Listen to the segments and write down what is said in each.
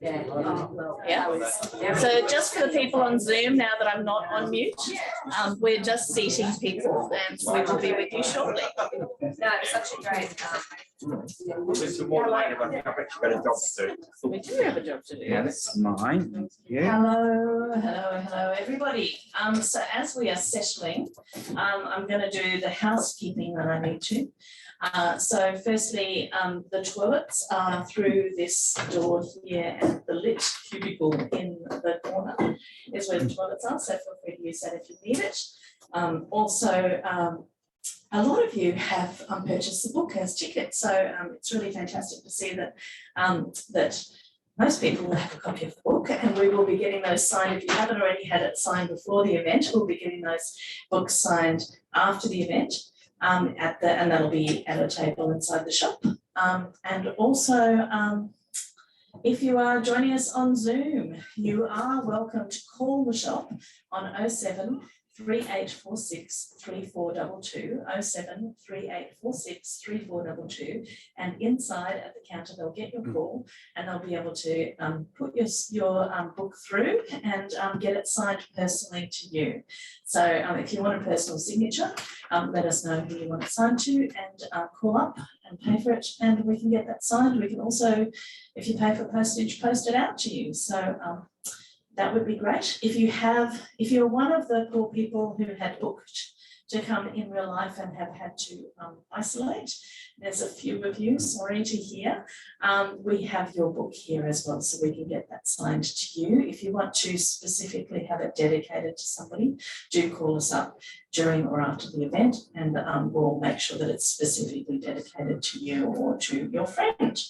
Yeah. Yeah. So just for the people on Zoom, now that I'm not on mute, we're just seating people, and we will be with you shortly. No, it's such a great. There's some more line about I've actually got a job to do. We do have a job to do. Yeah, that's mine. Yeah. Hello, everybody. So as we are settling, I'm going to do the housekeeping that I need to. So firstly, the toilets are through this door here, and the lit cubicle in the corner is where the toilets are. So feel free to use that if you need it. Also, a lot of you have purchased the book as tickets, so it's really fantastic to see that that most people will have a copy of the book, and we will be getting those signed. If you haven't already had it signed before the event, we'll be getting those books signed after the event, and that'll be at a table inside the shop. And also, if you are joining us on Zoom, you are welcome to call the shop on 07 3846 3422, 07 3846 3422, and inside at the counter they'll get your call and they'll be able to put your book through and get it signed personally to you. So if you want a personal signature, let us know who you want it signed to, and call up and pay for it, and we can get that signed. We can also, if you pay for postage, post it out to you. So that would be great. If you're one of the poor people who had booked to come in real life and have had to isolate, there's a few of you, sorry to hear. We have your book here as well, so we can get that signed to you. If you want to specifically have it dedicated to somebody, do call us up during or after the event, and we'll make sure that it's specifically dedicated to you or to your friend.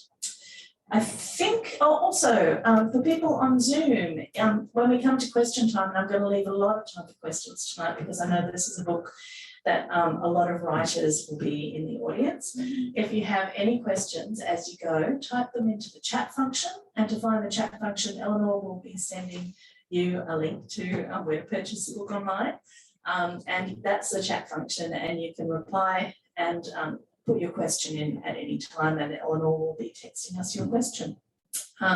I think, also for people on Zoom, when we come to question time, and I'm going to leave a lot of time for questions tonight because I know this is a book that a lot of writers will be in the audience. If you have any questions as you go, type them into the chat function, and to find the chat function, Eleanor will be sending you a link to where to purchase the book online, and that's the chat function, and you can reply and put your question in at any time, and Eleanor will be texting us your question.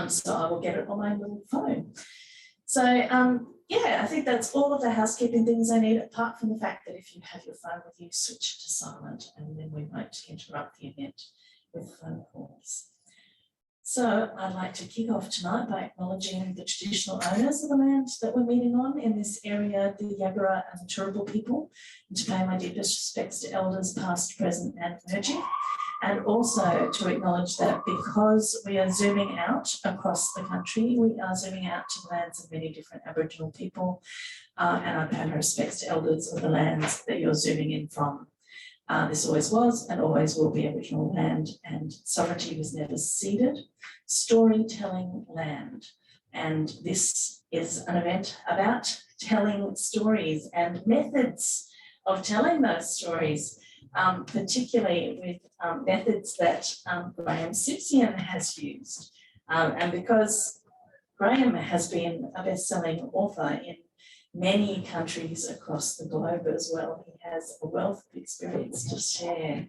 So I will get it on my little phone. So yeah, I think that's all of the housekeeping things I need, apart from the fact that if you have your phone with you, switch it to silent, and then we won't interrupt the event with phone calls. So I'd like to kick off tonight by acknowledging the traditional owners of the land that we're meeting on in this area, the Yagara and the Turrbal people, and to pay my deepest respects to elders past, present and emerging, and also to acknowledge that because we are zooming out across the country, we are zooming out to the lands of many different Aboriginal people, and I pay my respects to elders of the lands that you're zooming in from. This always was and always will be Aboriginal land, and sovereignty was never ceded. Storytelling land, and this is an event about telling stories and methods of telling those stories, particularly with methods that Graeme Simsion has used. And because Graeme has been a best-selling author in many countries across the globe as well, he has a wealth of experience to share.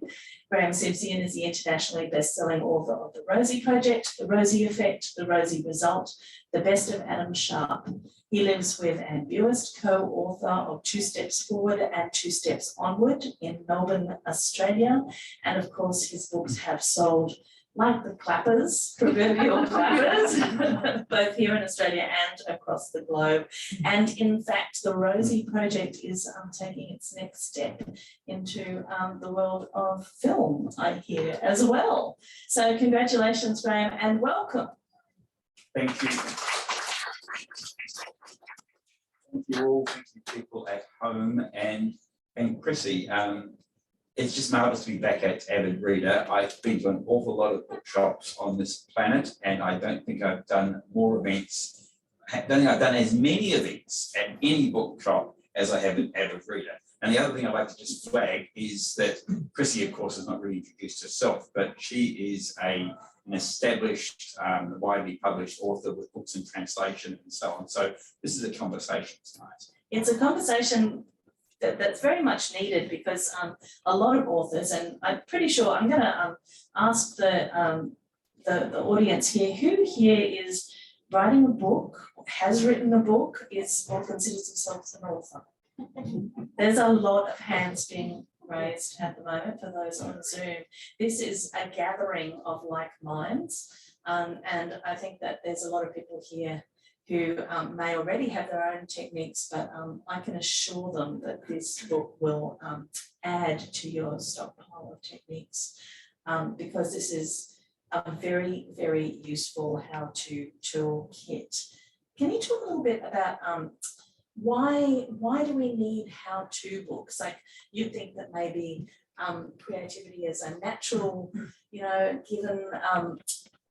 Graeme Simsion is the internationally best-selling author of The Rosie Project, The Rosie Effect, The Rosie Result, The Best of Adam Sharp. He lives with Anne Buist, co-author of Two Steps Forward and Two Steps Onward in Melbourne, Australia. And of course, his books have sold like the clappers, proverbial clappers, both here in Australia and across the globe. And in fact, the Rosie Project is taking its next step into the world of film, I hear, as well. So congratulations, Graeme, and welcome. Thank you. Thank you all, thank you people at home, and Krissy. It's just marvellous to be back at Avid Reader. I've been to an awful lot of bookshops on this planet, and I don't think I've done more events. I don't think I've done as many events at any bookshop as I have at Avid Reader. And the other thing I'd like to just flag is that Krissy, of course, has not really introduced herself, but she is an established, widely published author with books in translation and so on. So this is a conversation tonight. It's a conversation that's very much needed because a lot of authors, and I'm pretty sure I'm going to ask the audience here, who here is writing a book, has written a book, is or considers themselves an author. There's a lot of hands being raised at the moment for those on Zoom. This is a gathering of like minds, and I think that there's a lot of people here who may already have their own techniques, but I can assure them that this book will add to your stockpile of techniques, because this is a very, very useful how-to toolkit. Can you talk a little bit about why do we need how-to books? Like, you think that maybe creativity is a natural, given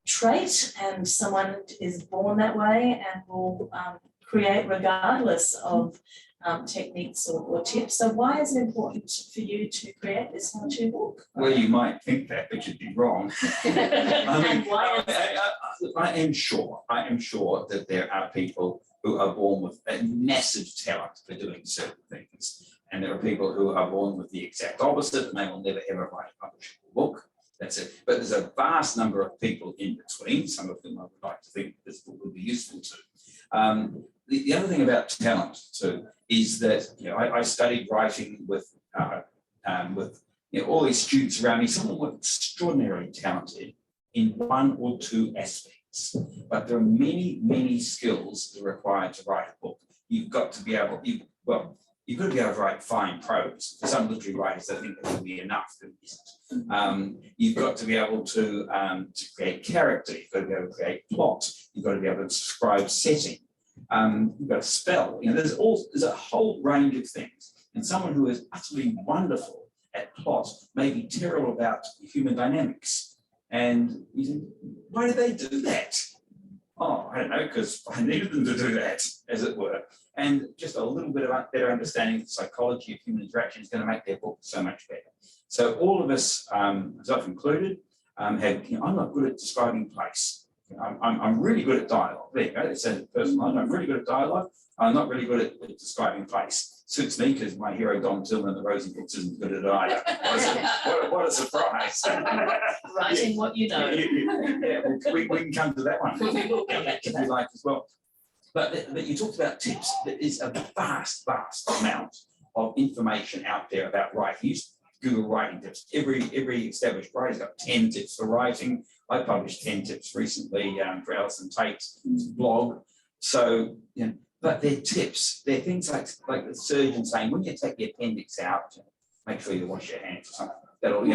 trait, and someone is born that way and will create regardless of techniques or tips. So why is it important for you to create this how-to book? Well, you might think that, but you'd be wrong. And why I am sure that there are people who are born with a massive talent for doing certain things. And there are people who are born with the exact opposite, and they will never ever write a publishable book. That's it. But there's a vast number of people in between, some of them I would like to think this book would be useful to. The other thing about talent too is that I studied writing with all these students around me. Some of them were extraordinarily talented in one or two aspects, but there are many, many skills that are required to write a book. You've got to be able, you've got to be able to write fine prose. For some literary writers, I think that will be enough. You've got to be able to create character. You've got to be able to create plot. You've got to be able to describe setting. You've got to spell. There's a whole range of things. And someone who is utterly wonderful at plot may be terrible about human dynamics. And you think, why do they do that? Oh, I don't know, because I needed them to do that, as it were. And just a little bit of better understanding of the psychology of human interaction is going to make their book so much better. So all of us, myself included, I'm not good at describing place. I'm really good at dialogue. There you go, it says personal. I'm really good at dialogue. I'm not really good at describing place. Suits me because my hero Don Tillman in the Rosie books isn't good at it either. What a surprise. Writing what you know. Yeah, we can come to that one if you like as well. But you talked about tips. There is a vast, vast amount of information out there about writing. Use Google writing tips. Every established writer's got 10 tips for writing. I published 10 tips recently for Alison Tate's blog. So, but they're tips. They're things like the surgeon saying, when you take the appendix out, make sure you wash your hands or something. Or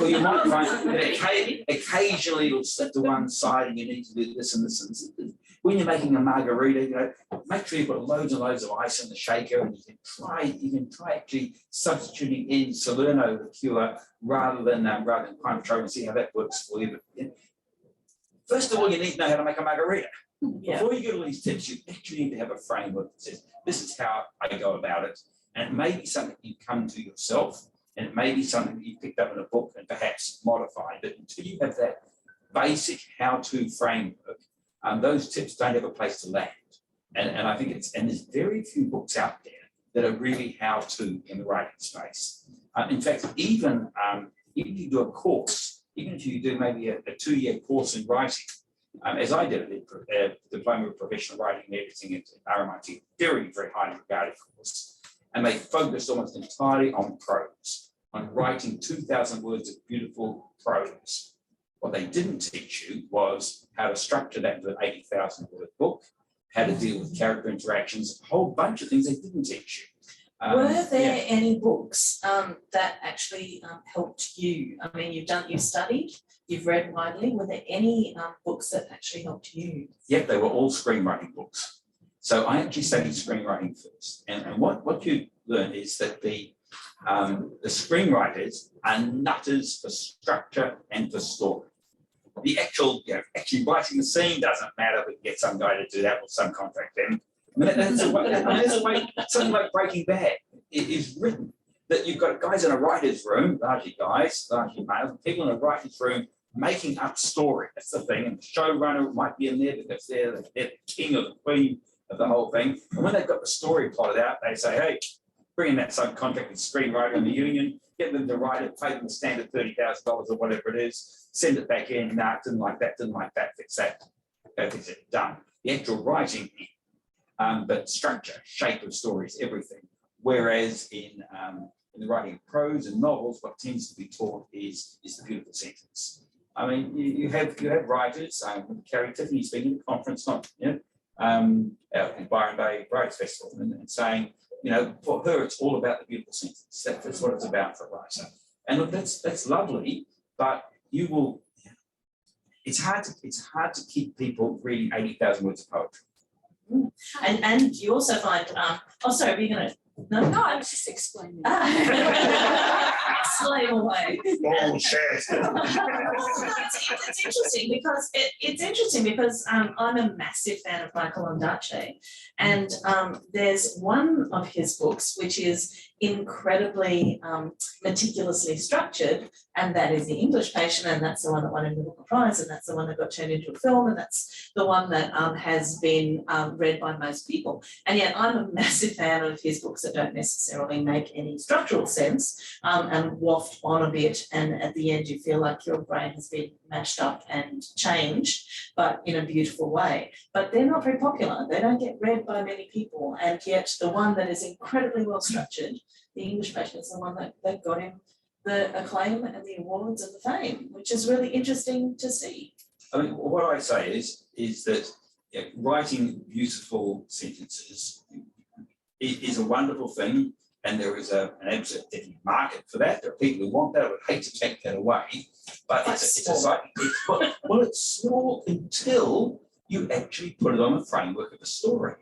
you might find that occasionally it'll slip to one side and you need to do this and this and this. When you're making a margarita, make sure you've got loads and loads of ice in the shaker, and you can try actually substituting in Salerno liqueur rather than Cointreau and see how that works for you. But, first of all, you need to know how to make a margarita. Yeah. Before you get all these tips, you actually need to have a framework that says, this is how I go about it. And it may be something you come to yourself, and it may be something that you picked up in a book and perhaps modified. But until you have that basic how-to framework, those tips don't have a place to land. And I think there's very few books out there that are really how-to in the writing space. In fact, even if you do a course, even if you do maybe a 2-year course in writing, as I did a diploma of professional writing and editing at RMIT, very, very highly regarded course, and they focused almost entirely on prose, on writing 2,000 words of beautiful prose. What they didn't teach you was how to structure that into an 80,000 word book, how to deal with character interactions, a whole bunch of things they didn't teach you. Were there any books that actually helped you? I mean, you've studied, you've read widely. Were there any books that actually helped you? Yep, they were all screenwriting books. So I actually studied screenwriting first. And what you learn is that the screenwriters are nutters for structure and for story. The actually writing the scene doesn't matter, but you get some guy to do that with some contract them. That's the way something like Breaking Bad is written. That you've got guys in a writer's room, largely guys, largely males, people in a writer's room making up story. That's the thing. And the showrunner might be in there because they're the king or the queen of the whole thing. And when they've got the story plotted out, they say, hey, bring in that subcontracted screenwriter in the union, get them to write it, pay them the standard $30,000 or whatever it is, send it back in. Nah, didn't like that, fix that. Go fix it, done. the actual writing, but structure, shape of stories, everything. Whereas in the writing of prose and novels, what tends to be taught is the beautiful sentence. I mean, you have writers, Carrie Tiffany speaking at a conference, not out in Byron Bay Writers Festival, and saying, for her it's all about the beautiful sentence. That's what it's about for a writer. And look, that's lovely, but you will. It's hard to keep people reading 80,000 words of poetry. And you also find, sorry, we're going to. No, I was just explaining. Slave away. Bullshit. It's interesting because I'm a massive fan of Michael Ondaatje, and there's one of his books which is incredibly meticulously structured, and that is The English Patient, and that's the one that won a Booker Prize, and that's the one that got turned into a film, and that's the one that has been read by most people. And yet I'm a massive fan of his books that don't necessarily make any structural sense and waft on a bit, and at the end you feel like your brain has been mashed up and changed, but in a beautiful way. But they're not very popular. They don't get read by many people, and yet the one that is incredibly well structured, The English Patient, is the one that got him the acclaim and the awards and the fame, which is really interesting to see. I mean, what I say is that writing beautiful sentences is a wonderful thing, and there is an absolute market for that. There are people who want that. I would hate to take that away, but it's small until you actually put it on the framework of a story.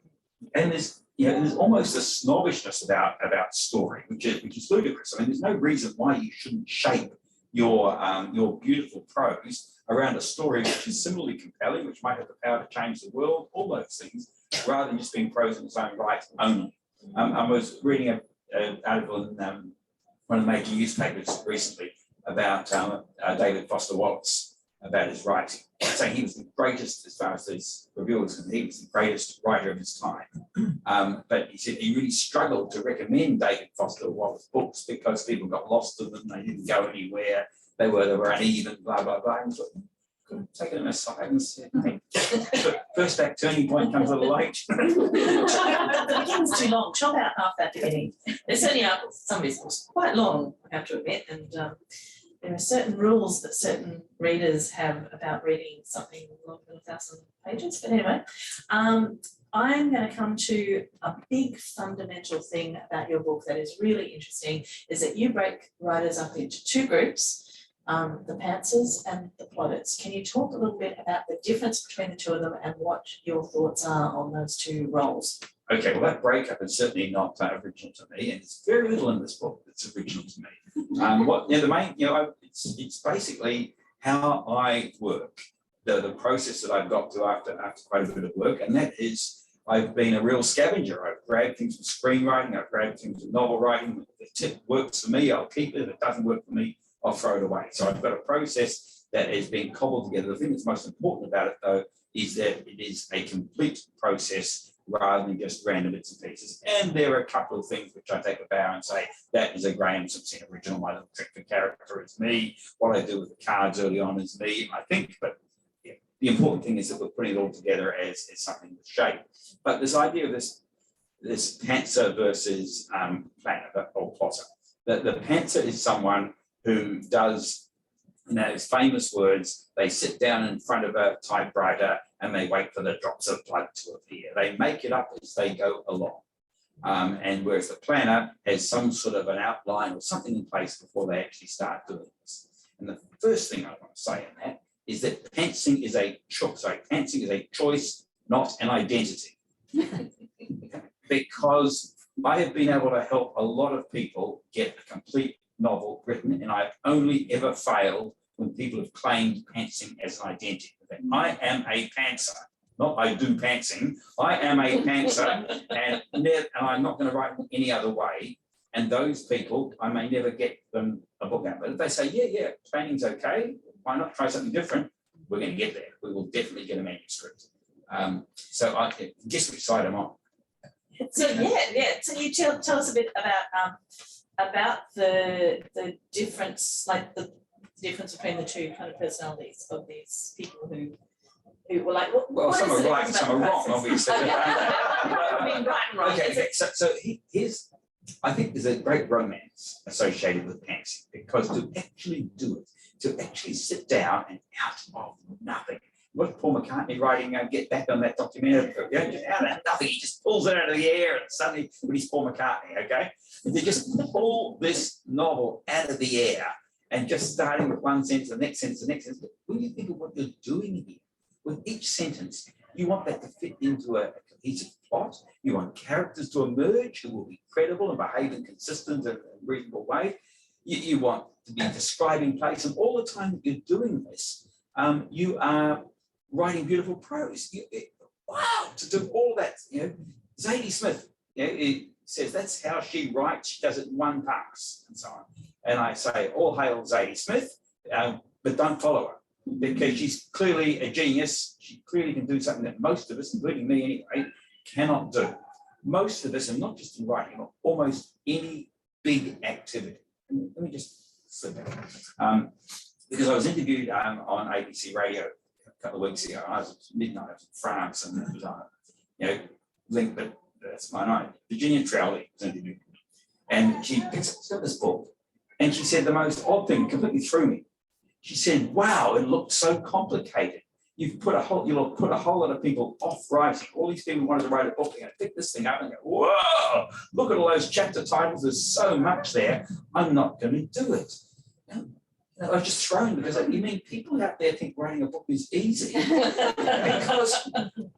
And there's almost a snobbishness about story, which is ludicrous. I mean, there's no reason why you shouldn't shape your beautiful prose around a story which is similarly compelling, which might have the power to change the world, all those things, rather than just being prose in its own right only. I was reading an article in one of the major newspapers recently about David Foster Wallace, about his writing, saying he was the greatest, as far as these reviewers, he was the greatest writer of his time. But he said he really struggled to recommend David Foster Wallace books because people got lost in them, they didn't go anywhere, they were uneven, blah, blah, blah. And so, taking them aside and said, hey, first act turning point comes a little late. The beginning's too long. Chop out half that beginning. There's certainly some of his books quite long, I have to admit, and there are certain rules that certain readers have about reading something longer than 1,000 pages. But anyway, I'm going to come to a big fundamental thing about your book that is really interesting, is that you break writers up into two groups, the pantsers and the plotters. Can you talk a little bit about the difference between the two of them and what your thoughts are on those two roles? Okay, well, that breakup is certainly not original to me, and it's very little in this book that's original to me. It's basically how I work, the process that I've got to after quite a bit of work, and that is I've been a real scavenger. I've grabbed things from screenwriting, I've grabbed things from novel writing. If the tip works for me, I'll keep it. If it doesn't work for me, I'll throw it away. So I've got a process that is being cobbled together. The thing that's most important about it, though, is that it is a complete process rather than just random bits and pieces. And there are a couple of things which I take a bow and say, that is a Graeme Simsion original. My little trick for character is me. What I do with the cards early on is me, I think. But yeah, the important thing is that we're putting it all together as something with shape. But this idea of this pantser versus planner or plotter. The pantser is someone who does, his famous words, they sit down in front of a typewriter and they wait for the drops of blood to appear. They make it up as they go along. And whereas the planner has some sort of an outline or something in place before they actually start doing this. And the first thing I want to say in that is that pantsing is a choice, not an identity. Because I have been able to help a lot of people get a complete novel written, and I've only ever failed when people have claimed pantsing as an identity. I am a pantser, not I do pantsing. I am a pantser, and I'm not going to write in any other way. And those people, I may never get them a book out. But if they say, yeah, planning's okay, why not try something different? We're going to get there. We will definitely get a manuscript. So I guess which side I'm on. So So you tell us a bit about the difference, like the difference between the two kind of personalities of these people who who were like, Well, what some is are it right and about some are the wrong, process? obviously. I mean, right and wrong. Okay, Is it- so here's, I think there's a great romance associated with pantsing, because to actually do it, to actually sit down and out of nothing. What Paul McCartney writing, Get Back on that documentary, just out of nothing, he just pulls it out of the air and suddenly, when he's Paul McCartney, okay? And they just pull this novel out of the air and just starting with one sentence, the next sentence, the next sentence. But when you think of what you're doing here, with each sentence, you want that to fit into a cohesive plot. You want characters to emerge who will be credible and behave in consistent and reasonable way. You want to be describing place, and all the time that you're doing this, you are writing beautiful prose. Wow, to do all that, Zadie Smith, it says that's how she writes. She does it in one pass, and so on. And I say, all hail Zadie Smith, but don't follow her, because she's clearly a genius. She clearly can do something that most of us, including me anyway, cannot do. Most of us, and not just in writing, but almost any big activity. Let me just slip that. Because I was interviewed on ABC Radio a couple of weeks ago. I was at midnight, I was in France, and it was linked, but that's my night. Virginia Trowley was interviewed, and she picks up this book, and she said the most odd thing, completely threw me. She said, "Wow, it looked so complicated. You'll put a whole lot of people off writing. All these people wanted to write a book, they're going to pick this thing up and go, whoa, look at all those chapter titles. There's so much there. I'm not going to do it." I was just thrown, because you mean people out there think writing a book is easy? Because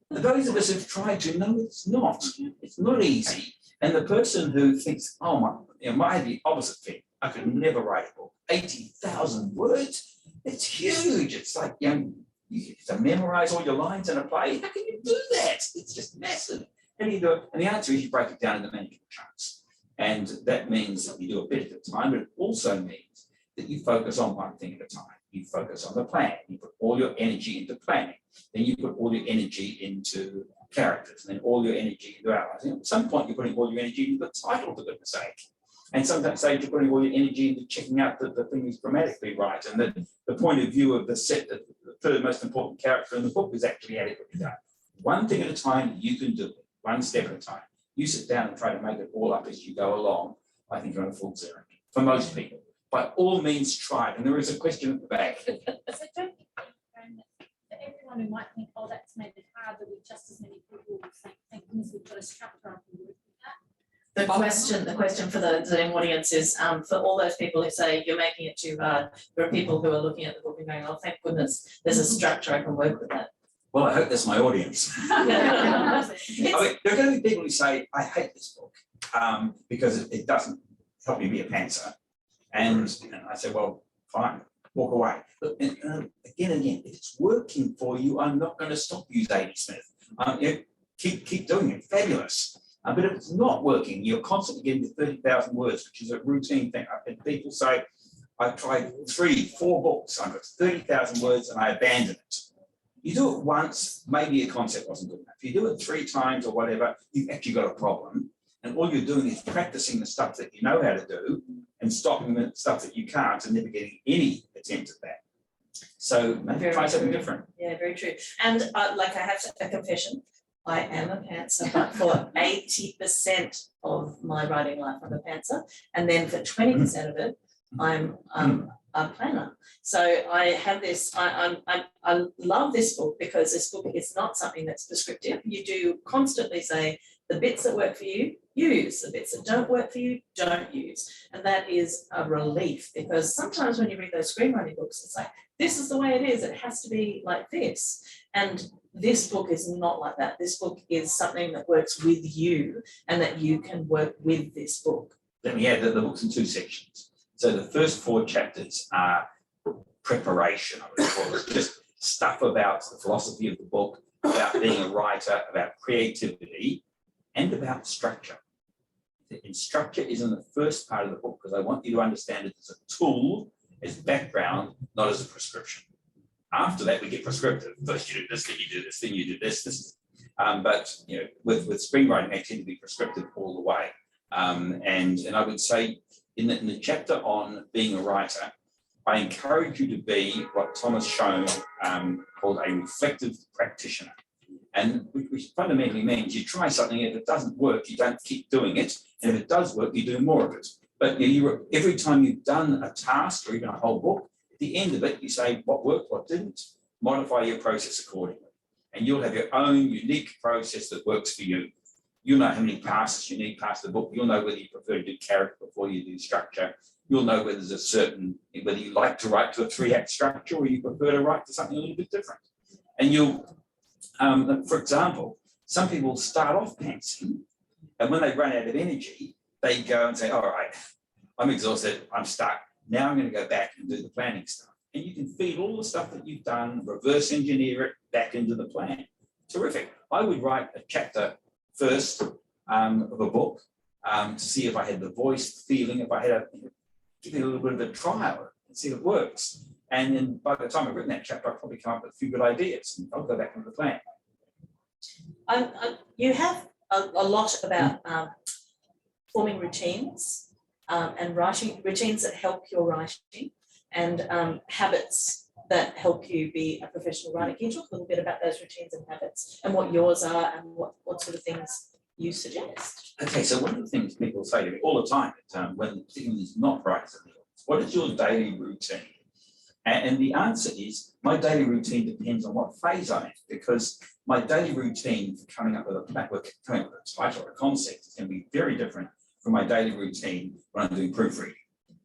those of us who've tried to know it's not. It's not easy. And the person who thinks, oh my, the opposite thing. I could never write a book. 80,000 words. It's huge. It's like you have to memorize all your lines in a play. How can you do that? It's just massive. How do you do it? And the answer is you break it down into manageable chunks. And that means that you do a bit at a time, but it also means that you focus on one thing at a time. You focus on the plan. You put all your energy into planning. Then you put all your energy into characters, and then all your energy into outlining. At some point, you're putting all your energy into the title, for goodness sake. And sometimes you're putting all your energy into checking out that the thing is grammatically right, and that the point of view of the third most important character in the book is actually adequately done. One thing at a time, you can do it, one step at a time. You sit down and try to make it all up as you go along. I think you're on a fool's errand for most people. By all means, try it. And there is a question at the back. So don't you think, for everyone who might think, oh, that's made it hard, that we just as many people will say, thank goodness we've got a structure up and work with that. The question for the Zoom audience is, for all those people who say you're making it too hard, there are people who are looking at the book and going, oh, thank goodness, there's a structure, I can work with that. Well, I hope that's my audience. I mean, there are going to be people who say, I hate this book because it doesn't help me be a pantser. And I say, well, fine, walk away. But again, if it's working for you, I'm not going to stop you, Zadie Smith. Keep doing it, fabulous. But if it's not working, you're constantly getting to 30,000 words, which is a routine thing. And people say, I've tried 3-4 books, I've got 30,000 words and I abandon it. You do it once, maybe a concept wasn't good enough. If you do it 3 times or whatever, you've actually got a problem. And all you're doing is practicing the stuff that you know how to do and stopping the stuff that you can't, and never getting any attempt at that. So maybe try something different. Yeah, very true. And like I have a confession, I am a pantser, but for 80% of my writing life, I'm a pantser. And then for 20% of it, I'm a planner. So I have this, I love this book because this book is not something that's prescriptive. You do constantly say, the bits that work for you, use. The bits that don't work for you, don't use. And that is a relief, because sometimes when you read those screenwriting books, it's like, this is the way it is. It has to be like this. And this book is not like that. This book is something that works with you and that you can work with this book. Let me add that the book's in 2 sections. So the first 4 chapters are preparation, I would call it, just stuff about the philosophy of the book, about being a writer, about creativity, and about structure. And structure is in the first part of the book because I want you to understand it as a tool, as background, not as a prescription. After that, we get prescriptive. First you do this, then you do this, then you do this. But with screenwriting, they tend to be prescriptive all the way. And I would say in the chapter on being a writer, I encourage you to be what Thomas Schoen called a reflective practitioner. And which fundamentally means you try something, if it doesn't work, you don't keep doing it. And if it does work, you do more of it. But every time you've done a task or even a whole book, at the end of it, you say what worked, what didn't, modify your process accordingly. And you'll have your own unique process that works for you. You'll know how many passes you need past the book. You'll know whether you prefer to do character before you do structure. You'll know whether there's a certain, whether you like to write to a 3-act structure or you prefer to write to something a little bit different. And you'll, for example, some people start off pantsing, and when they run out of energy, they go and say, all right, I'm exhausted, I'm stuck. Now I'm going to go back and do the planning stuff. And you can feed all the stuff that you've done, reverse engineer it back into the plan. Terrific. I would write a chapter first of a book to see if I had the voice, the feeling, if I had give it a little bit of a trial and see if it works. And then by the time I've written that chapter, I'll probably come up with a few good ideas and I'll go back into the plan. You have a lot about forming routines and writing, routines that help your writing, and habits that help you be a professional writer. Can you talk a little bit about those routines and habits and what yours are and what sort of things you suggest? Okay, so one of the things people say to me all the time, when particularly not writers, what is your daily routine? And the answer is my daily routine depends on what phase I'm in, because my daily routine for coming up with a title or a concept is going to be very different from my daily routine when I'm doing proofreading.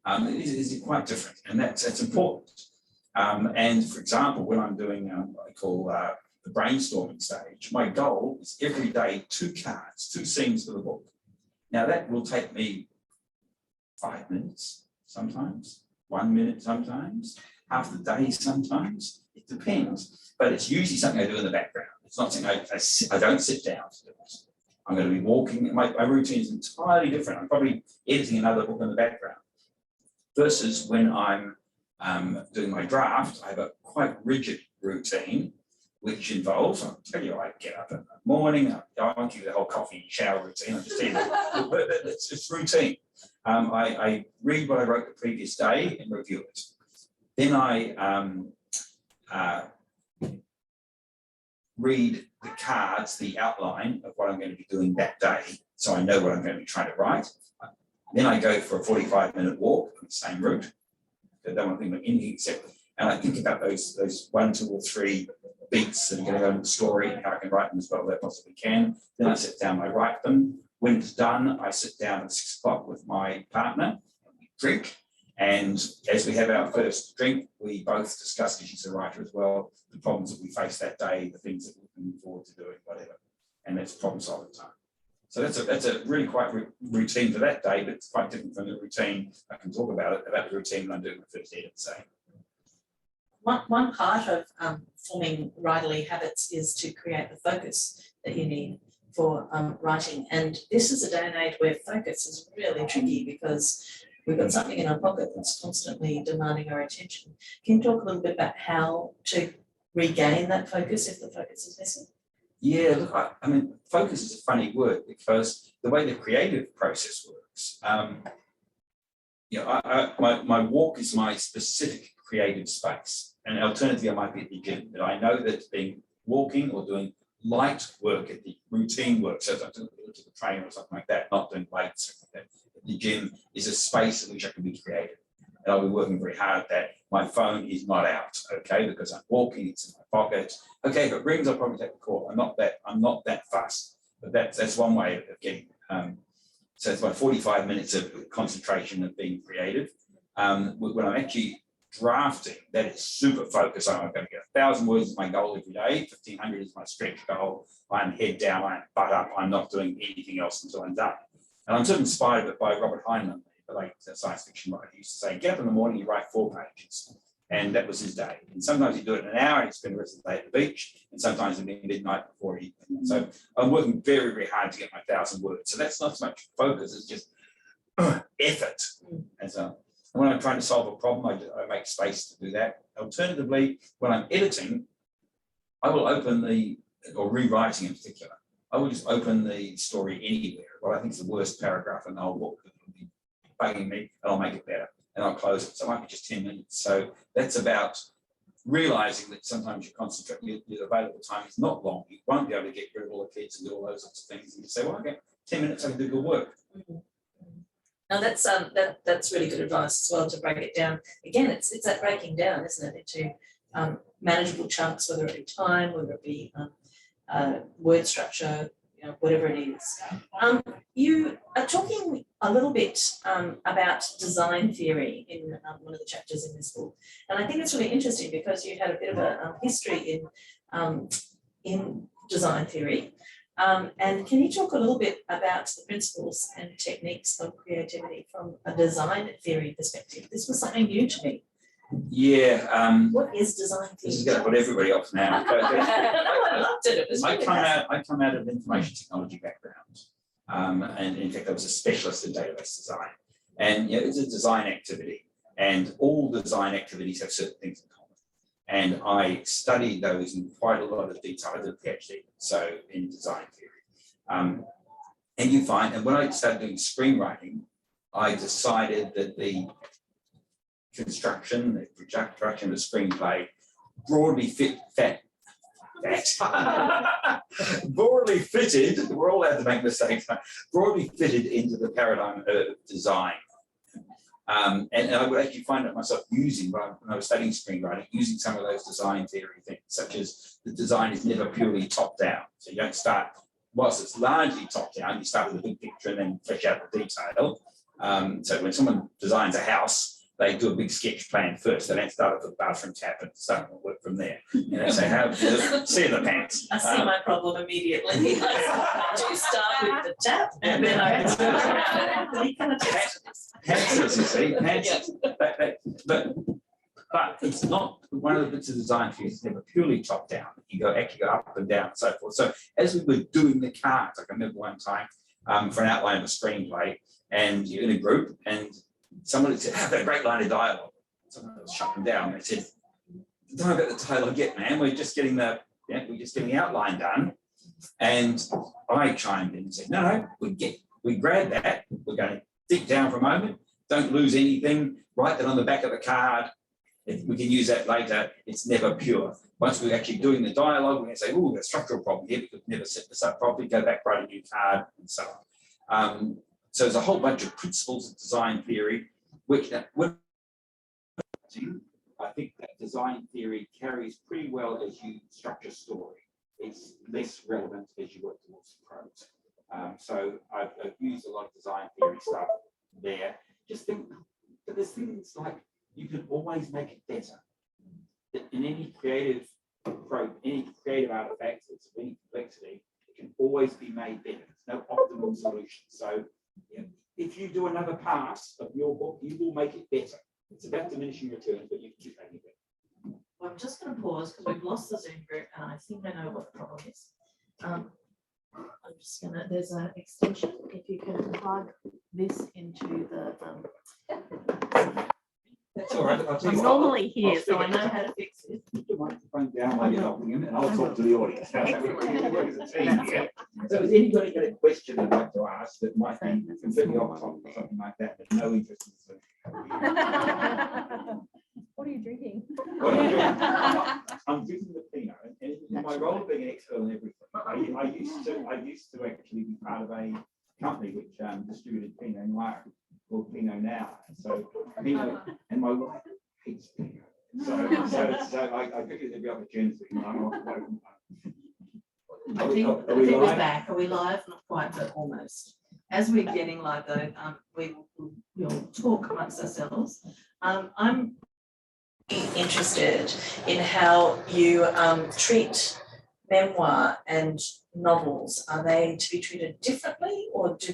It is quite different, and that's important. And for example, when I'm doing what I call the brainstorming stage, my goal is every day 2 cards, 2 scenes for the book. Now that will take me 5 minutes sometimes, 1 minute sometimes, half the day sometimes. It depends, but it's usually something I do in the background. It's not something I don't sit down to do it. I'm going to be walking. My routine is entirely different. I'm probably editing another book in the background versus when I'm doing my draft. I have a quite rigid routine, which involves, I'll tell you, I get up in the morning, I won't give you the whole coffee and shower routine, I'll just tell you, but it's routine. I read what I wrote the previous day and review it. Then I read the cards, the outline of what I'm going to be doing that day, so I know what I'm going to be trying to write. Then I go for a 45-minute walk on the same route. I don't want to think about anything except, and I think about those 1, 2, or 3 beats that are going to go into the story and how I can write them as well as I possibly can. Then I sit down, I write them. When it's done, I sit down at 6 o'clock with my partner, we drink, and as we have our first drink, we both discuss, because she's a writer as well, the problems that we face that day, the things that we're looking forward to doing, whatever. And that's problem solving time. So that's a really quite routine for that day, but it's quite different from the routine. I can talk about the routine when I'm doing the first edit, say. One part of forming writerly habits is to create the focus that you need for writing. And this is a day and age where focus is really tricky because we've got something in our pocket that's constantly demanding our attention. Can you talk a little bit about how to regain that focus if the focus is missing? Yeah, look, I mean, focus is a funny word because the way the creative process works, my walk is my specific creative space. And alternatively, I might be at the gym, but I know that being walking or doing light work at the routine work, so if I'm doing to the train or something like that, not doing weights or something like that, the gym is a space in which I can be creative. And I'll be working very hard at that. My phone is not out, okay, because I'm walking, it's in my pocket. Okay, if it rings, I'll probably take a call. I'm not that fussed, but that's one way of getting. So it's about 45 minutes of concentration of being creative. When I'm actually drafting, that is super focused. I'm going to get 1,000 words is my goal every day. 1,500 is my stretch goal. I'm head down, I'm butt up. I'm not doing anything else until I'm done. And I'm sort of inspired by Robert Heinlein, like the science fiction writer. He used to say, get up in the morning, you write 4 pages. And that was his day. And sometimes he'd do it in an hour and he'd spend the rest of the day at the beach. And sometimes it'd be midnight before he. So I'm working very, very hard to get my 1,000 words. So that's not so much focus, it's just effort. And so when I'm trying to solve a problem, I make space to do that. Alternatively, when I'm editing, I will open or rewriting in particular, I will just open the story anywhere. What I think is the worst paragraph in the whole book that will be bugging me, and I'll make it better. and I'll close it. So it might be just 10 minutes. So that's about realizing that sometimes your available time is not long. You won't be able to get rid of all the kids and do all those sorts of things. And you say, well, okay, 10 minutes, I can do good work. Now that's really good advice as well, to break it down. Again, it's that breaking down, isn't it, into manageable chunks, whether it be time, whether it be word structure, whatever it is. You are talking a little bit about design theory in one of the chapters in this book, and I think it's really interesting because you had a bit of a history in design theory. And can you talk a little bit about the principles and techniques of creativity from a design theory perspective? This was something new to me. Yeah. What is design theory? This is going to put everybody off now. I loved it. It was really I come out of an information technology background, and in fact, I was a specialist in database design. And it's a design activity, and all design activities have certain things in common. And I studied those in quite a lot of detail. I did a PhD, so in design theory. And you find, and when I started doing screenwriting, I decided that the construction, the production of a screenplay broadly broadly fitted, we're all allowed to make mistakes, broadly fitted into the paradigm of design. And I would actually find it myself using, when I was studying screenwriting, using some of those design theory things, such as the design is never purely top down. So you don't start, whilst it's largely top down, you start with a big picture and then flesh out the detail. So when someone designs a house, they do a big sketch plan first. They don't start with the bathroom tap and start to work from there. So how see the pants. I see my problem immediately. I do start with the tap, and then I can start around it. Pants, you see, pants. But it's not one of the bits of design for you. It's never purely top down. You actually go up and down and so forth. So as we were doing the cards, I can remember one time for an outline of a screenplay, and you're in a group, and someone said, "Have that great line of dialogue." Someone else shut them down. They said, "Don't know about the dialogue yet, man. We're just getting the outline done." And I chimed in and said, "No, we grab that. We're going to dig down for a moment. Don't lose anything. Write that on the back of the card. We can use that later. It's never pure. Once we're actually doing the dialogue, we're going to say, oh, we've got a structural problem here. We could never set this up properly. Go back, write a new card, and so on." So there's a whole bunch of principles of design theory, which I think that design theory carries pretty well as you structure story. It's less relevant as you work towards prose. So I've used a lot of design theory stuff there. Just think, but there's things like you can always make it better. In any creative artifact that's of any complexity, it can always be made better. There's no optimal solution. So if you do another pass of your book, you will make it better. It's about diminishing returns, but you can keep making it better. Well, I'm just going to pause because we've lost the Zoom group, and I think I know what the problem is. I'm just going to, there's an extension. If you can plug this into the That's all right. I'm normally here, so I know how to fix it. Put your microphone down while you're helping him, and I'll talk to the audience. How's that? We work as a team here. So has anybody got a question they'd like to ask that might be completely off topic or something like that, but no interest in this? What are you drinking? What am I doing? I'm drinking the Pinot, and in my role of being an expert on everything, I used to actually be part of a company which distributed Pinot Noir called Pinot Now. So Pinot, and my wife hates Pinot. So I figured there'd be opportunity. I think we're back. Are we live? Not quite, but almost. As we're getting live, though, we'll talk amongst ourselves. I'm interested in how you treat memoir and novels. Are they to be treated differently, or do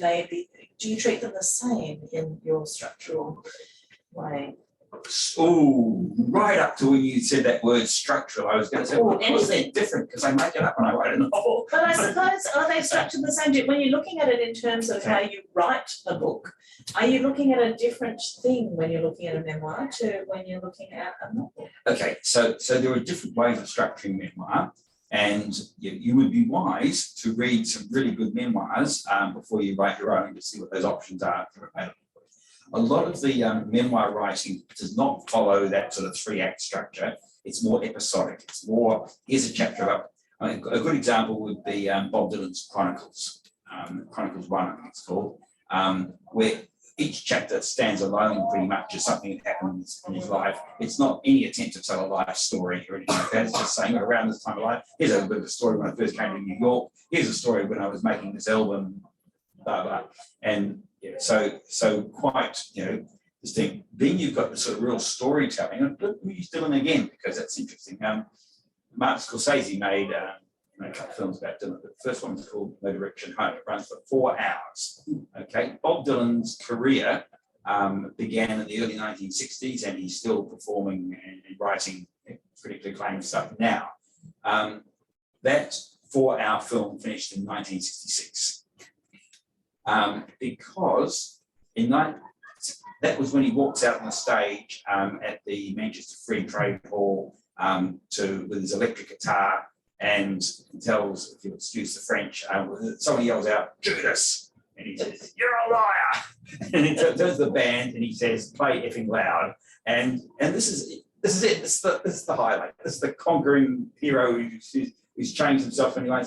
you treat them the same in your structural way? Oh, right up to when you said that word structural, I was going to say, well, anything different because I make it up when I write a novel. But I suppose, are they structured the same? When you're looking at it in terms of how you write a book, are you looking at a different thing when you're looking at a memoir to when you're looking at a novel? Okay, so there are different ways of structuring memoir, and you would be wise to read some really good memoirs before you write your own to see what those options are available. A lot of the memoir writing does not follow that sort of 3-act structure. It's more episodic. It's more, here's a chapter about, a good example would be Bob Dylan's Chronicles, Chronicles 1, I think it's called, where each chapter stands alone pretty much as something that happened in his life. It's not any attempt to tell a life story or anything like that. It's just saying around this time of life, here's a bit of a story when I first came to New York. Here's a story when I was making this album, blah, blah. And yeah, so quite, distinct. Then you've got the sort of real storytelling. And let me use Dylan again, because that's interesting. Martin Scorsese made a couple of films about Dylan. The first one was called No Direction Home. It runs for 4 hours. Okay, Bob Dylan's career began in the early 1960s, and he's still performing and writing critically acclaimed stuff now. That 4-hour film finished in 1966 because that was when he walks out on the stage at the Manchester Free Trade Hall with his electric guitar and tells, if you excuse the French, someone yells out, "Judas!" And he says, "You're a liar!" And he turns to the band and he says, "Play effing loud." And this is it. This is the highlight. This is the conquering hero who's changed himself anyway.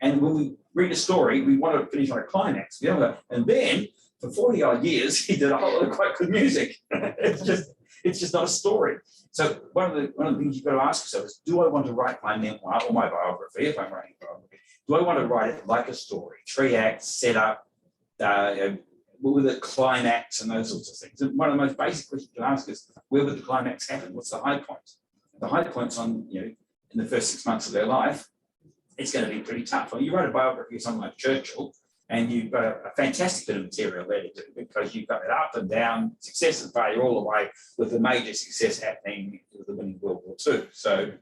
And when we read a story, we want to finish on a climax. And then for 40 odd years, he did a whole lot of quite good music. It's just not a story. So one of the things you've got to ask yourself is, do I want to write my memoir or my biography, if I'm writing a biography, do I want to write it like a story, 3 acts, set up, with a climax and those sorts of things? And one of the most basic questions you can ask is, where would the climax happen? What's the high point? The high point's on, in the first 6 months of their life, it's going to be pretty tough. Well, you write a biography of someone like Churchill, and you've got a fantastic bit of material there to do, because you've got it up and down, success and failure all the way, with the major success happening with the winning World War II. So,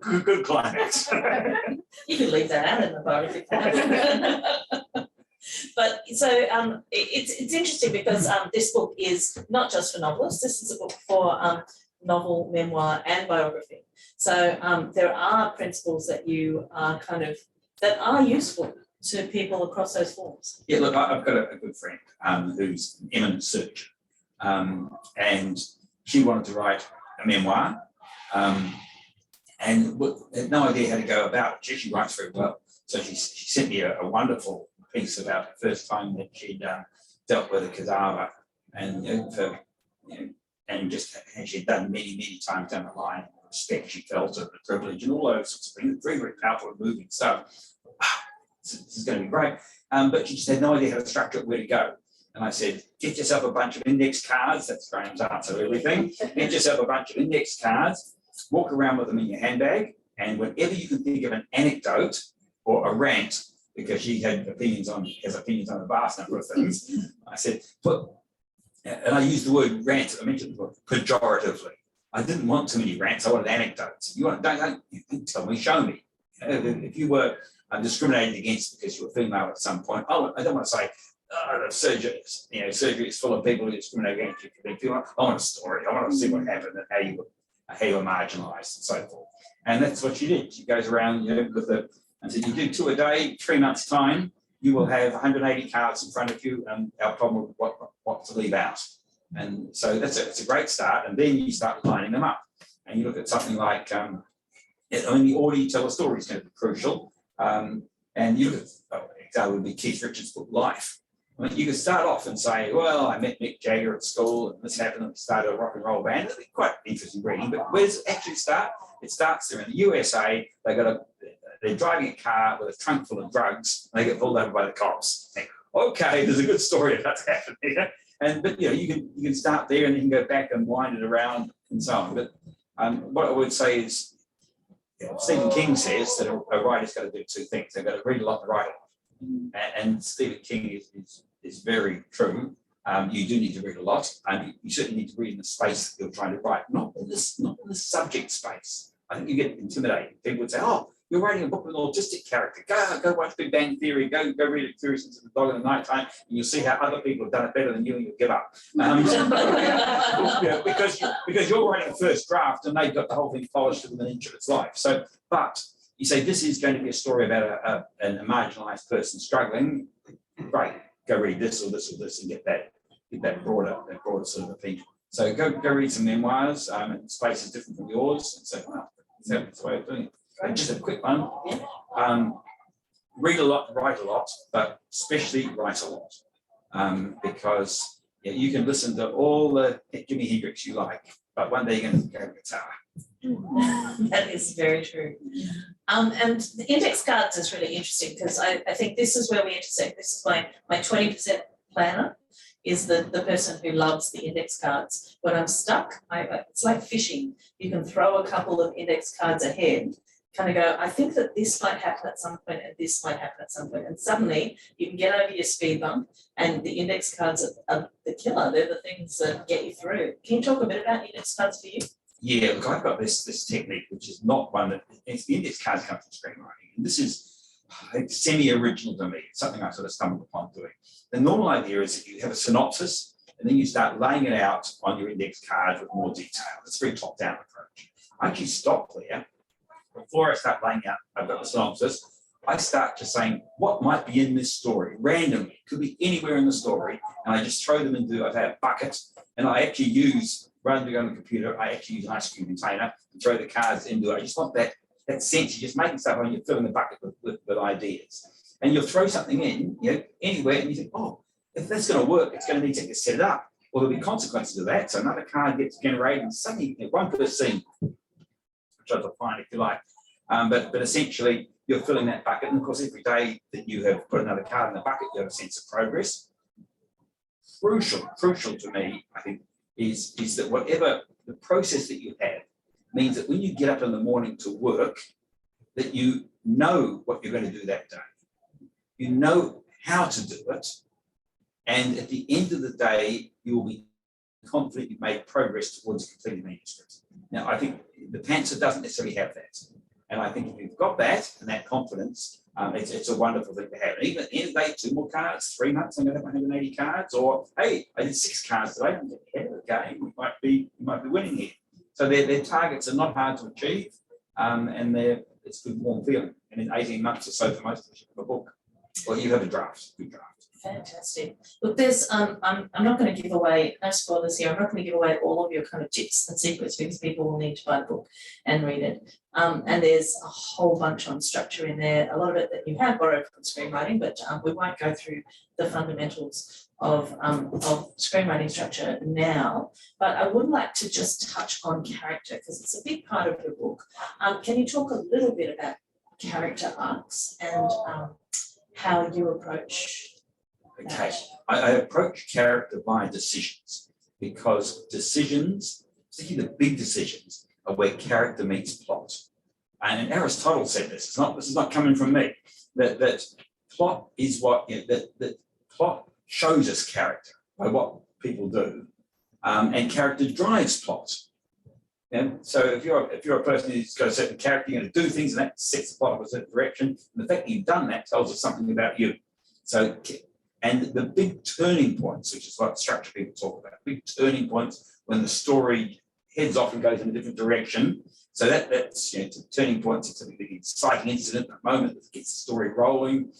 good climax. You could leave that out in the biography. But so it's interesting because this book is not just for novelists. This is a book for novel, memoir, and biography. So there are principles that you are that are useful to people across those forms. Yeah, look, I've got a good friend who's an eminent surgeon, and she wanted to write a memoir, and had no idea how to go about it. She writes very well, so she sent me a wonderful piece about the first time that she'd dealt with a cadaver, and and just as she'd done many times down the line, the respect she felt and the privilege and all those sorts of things. Very powerful and moving stuff. This is going to be great, but she just had no idea how to structure it, where to go. And I said, get yourself a bunch of index cards. That's Graham's answer to everything. Get yourself a bunch of index cards, walk around with them in your handbag, and whenever you can think of an anecdote or a rant, because she has opinions on a vast number of things, I said, and I used the word rant, I mentioned the word pejoratively. I didn't want too many rants, I wanted anecdotes. You want, don't tell me, show me. If you were discriminated against because you were female at some point, I don't want to say, the surgery is full of people who discriminate against you for being female. I want a story. I want to see what happened and how you were marginalised and so forth. And that's what she did. She goes around, and said, you do 2 a day, 3 months' time, you will have 180 cards in front of you, and our problem with what to leave out. And so it's a great start. And then you start lining them up, and you look at something like, the order you tell a story is going to be crucial. And you look at, example would be Keith Richards' book Life. I mean, you could start off and say, well, I met Mick Jagger at school and this happened and we started a rock and roll band. It'd be quite interesting reading, but where does it actually start? It starts there in the USA. They're driving a car with a trunk full of drugs and they get pulled over by the cops. Okay, there's a good story about that happening here. But you can start there and then you can go back and wind it around and so on. But what I would say is, Stephen King says that a writer's got to do 2 things. They've got to read a lot and write a lot. And Stephen King is very true. You do need to read a lot, and you certainly need to read in the space that you're trying to write, not in the subject space. I think you get intimidated. People would say, "Oh, you're writing a book with an autistic character. Go watch Big Bang Theory. Go read it, Curious into the Dog in the Nighttime, and you'll see how other people have done it better than you, and you'll give up." Because you're writing a first draft, and they've got the whole thing polished within an inch of its life. But you say this is going to be a story about a marginalised person struggling. great, go read this or this or this and get that broader sort of opinion. So go read some memoirs. Space is different from yours, and so that's the way of doing it. And just a quick one. Read a lot, write a lot, but especially write a lot, because you can listen to all the Jimi Hendrix you like, but one day you're going to go guitar. That is very true. And the index cards is really interesting because I think this is where we intersect. This is my 20% planner is the person who loves the index cards. When I'm stuck, it's like fishing. You can throw a couple of index cards ahead, kind of go, I think that this might happen at some point and this might happen at some point. And suddenly you can get over your speed bump and the index cards are the killer. They're the things that get you through. Can you talk a bit about index cards for you? Yeah, look, I've got this technique, which is not one that the index cards come from screenwriting. And this is semi-original to me. It's something I sort of stumbled upon doing. The normal idea is that you have a synopsis and then you start laying it out on your index card with more detail. It's a very top-down approach. I actually stop there. Before I start laying out, I've got the synopsis, I start just saying what might be in this story randomly. It could be anywhere in the story. And I just throw them into a bucket. And I actually use, rather than go on the computer, I actually use an ice cream container and throw the cards into it. I just want that sense. You're just making stuff and you're filling the bucket with ideas. And you'll throw something in, anywhere, and you think, oh, if that's going to work, it's going to need to set it up. Well, there'll be consequences of that. So another card gets generated, and suddenly one per scene, which I'll define if you like. But essentially, you're filling that bucket. And of course, every day that you have put another card in the bucket, you have a sense of progress. Crucial to me, I think, is that whatever the process that you have means that when you get up in the morning to work, that you know what you're going to do that day. You know how to do it. And at the end of the day, you will be confident you've made progress towards completing the manuscript. Now, I think the pantser doesn't necessarily have that. And I think if you've got that and that confidence, it's a wonderful thing to have. And even at the end of the day, 2 more cards, 3 months, I'm going to have 180 cards. Or, hey, I did 6 cards today, I'm getting ahead of the game. You might be winning here. So their targets are not hard to achieve, and it's a good warm feeling. And in 18 months or so for most of us, you have a book. Or you have a draft, good draft. Fantastic. Look, there's I'm not going to give away, no spoilers here, I'm not going to give away all of your kind of tips and secrets because people will need to buy the book and read it. And there's a whole bunch on structure in there, a lot of it that you have borrowed from screenwriting, but we won't go through the fundamentals of screenwriting structure now. But I would like to just touch on character because it's a big part of your book. Can you talk a little bit about character arcs and how you approach Okay, I approach character by decisions because decisions, particularly the big decisions, are where character meets plot. And Aristotle said this. This is not coming from me. That plot is what that plot shows us character by what people do, and character drives plot. And so if you're a person who's got a certain character, you're going to do things, and that sets the plot in a certain direction. And the fact that you've done that tells us something about you. So. And the big turning points, which is what structure people talk about, big turning points when the story heads off and goes in a different direction. So that's turning points. It's a big exciting incident, a moment that gets the story rolling.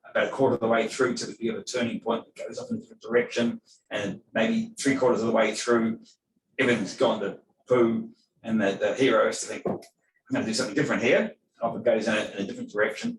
About a quarter of the way through, typically you have a turning point that goes off in a different direction, and maybe 3/4 of the way through, everything's gone to poo, and the hero has to think, I'm going to do something different here. Off it goes in a different direction.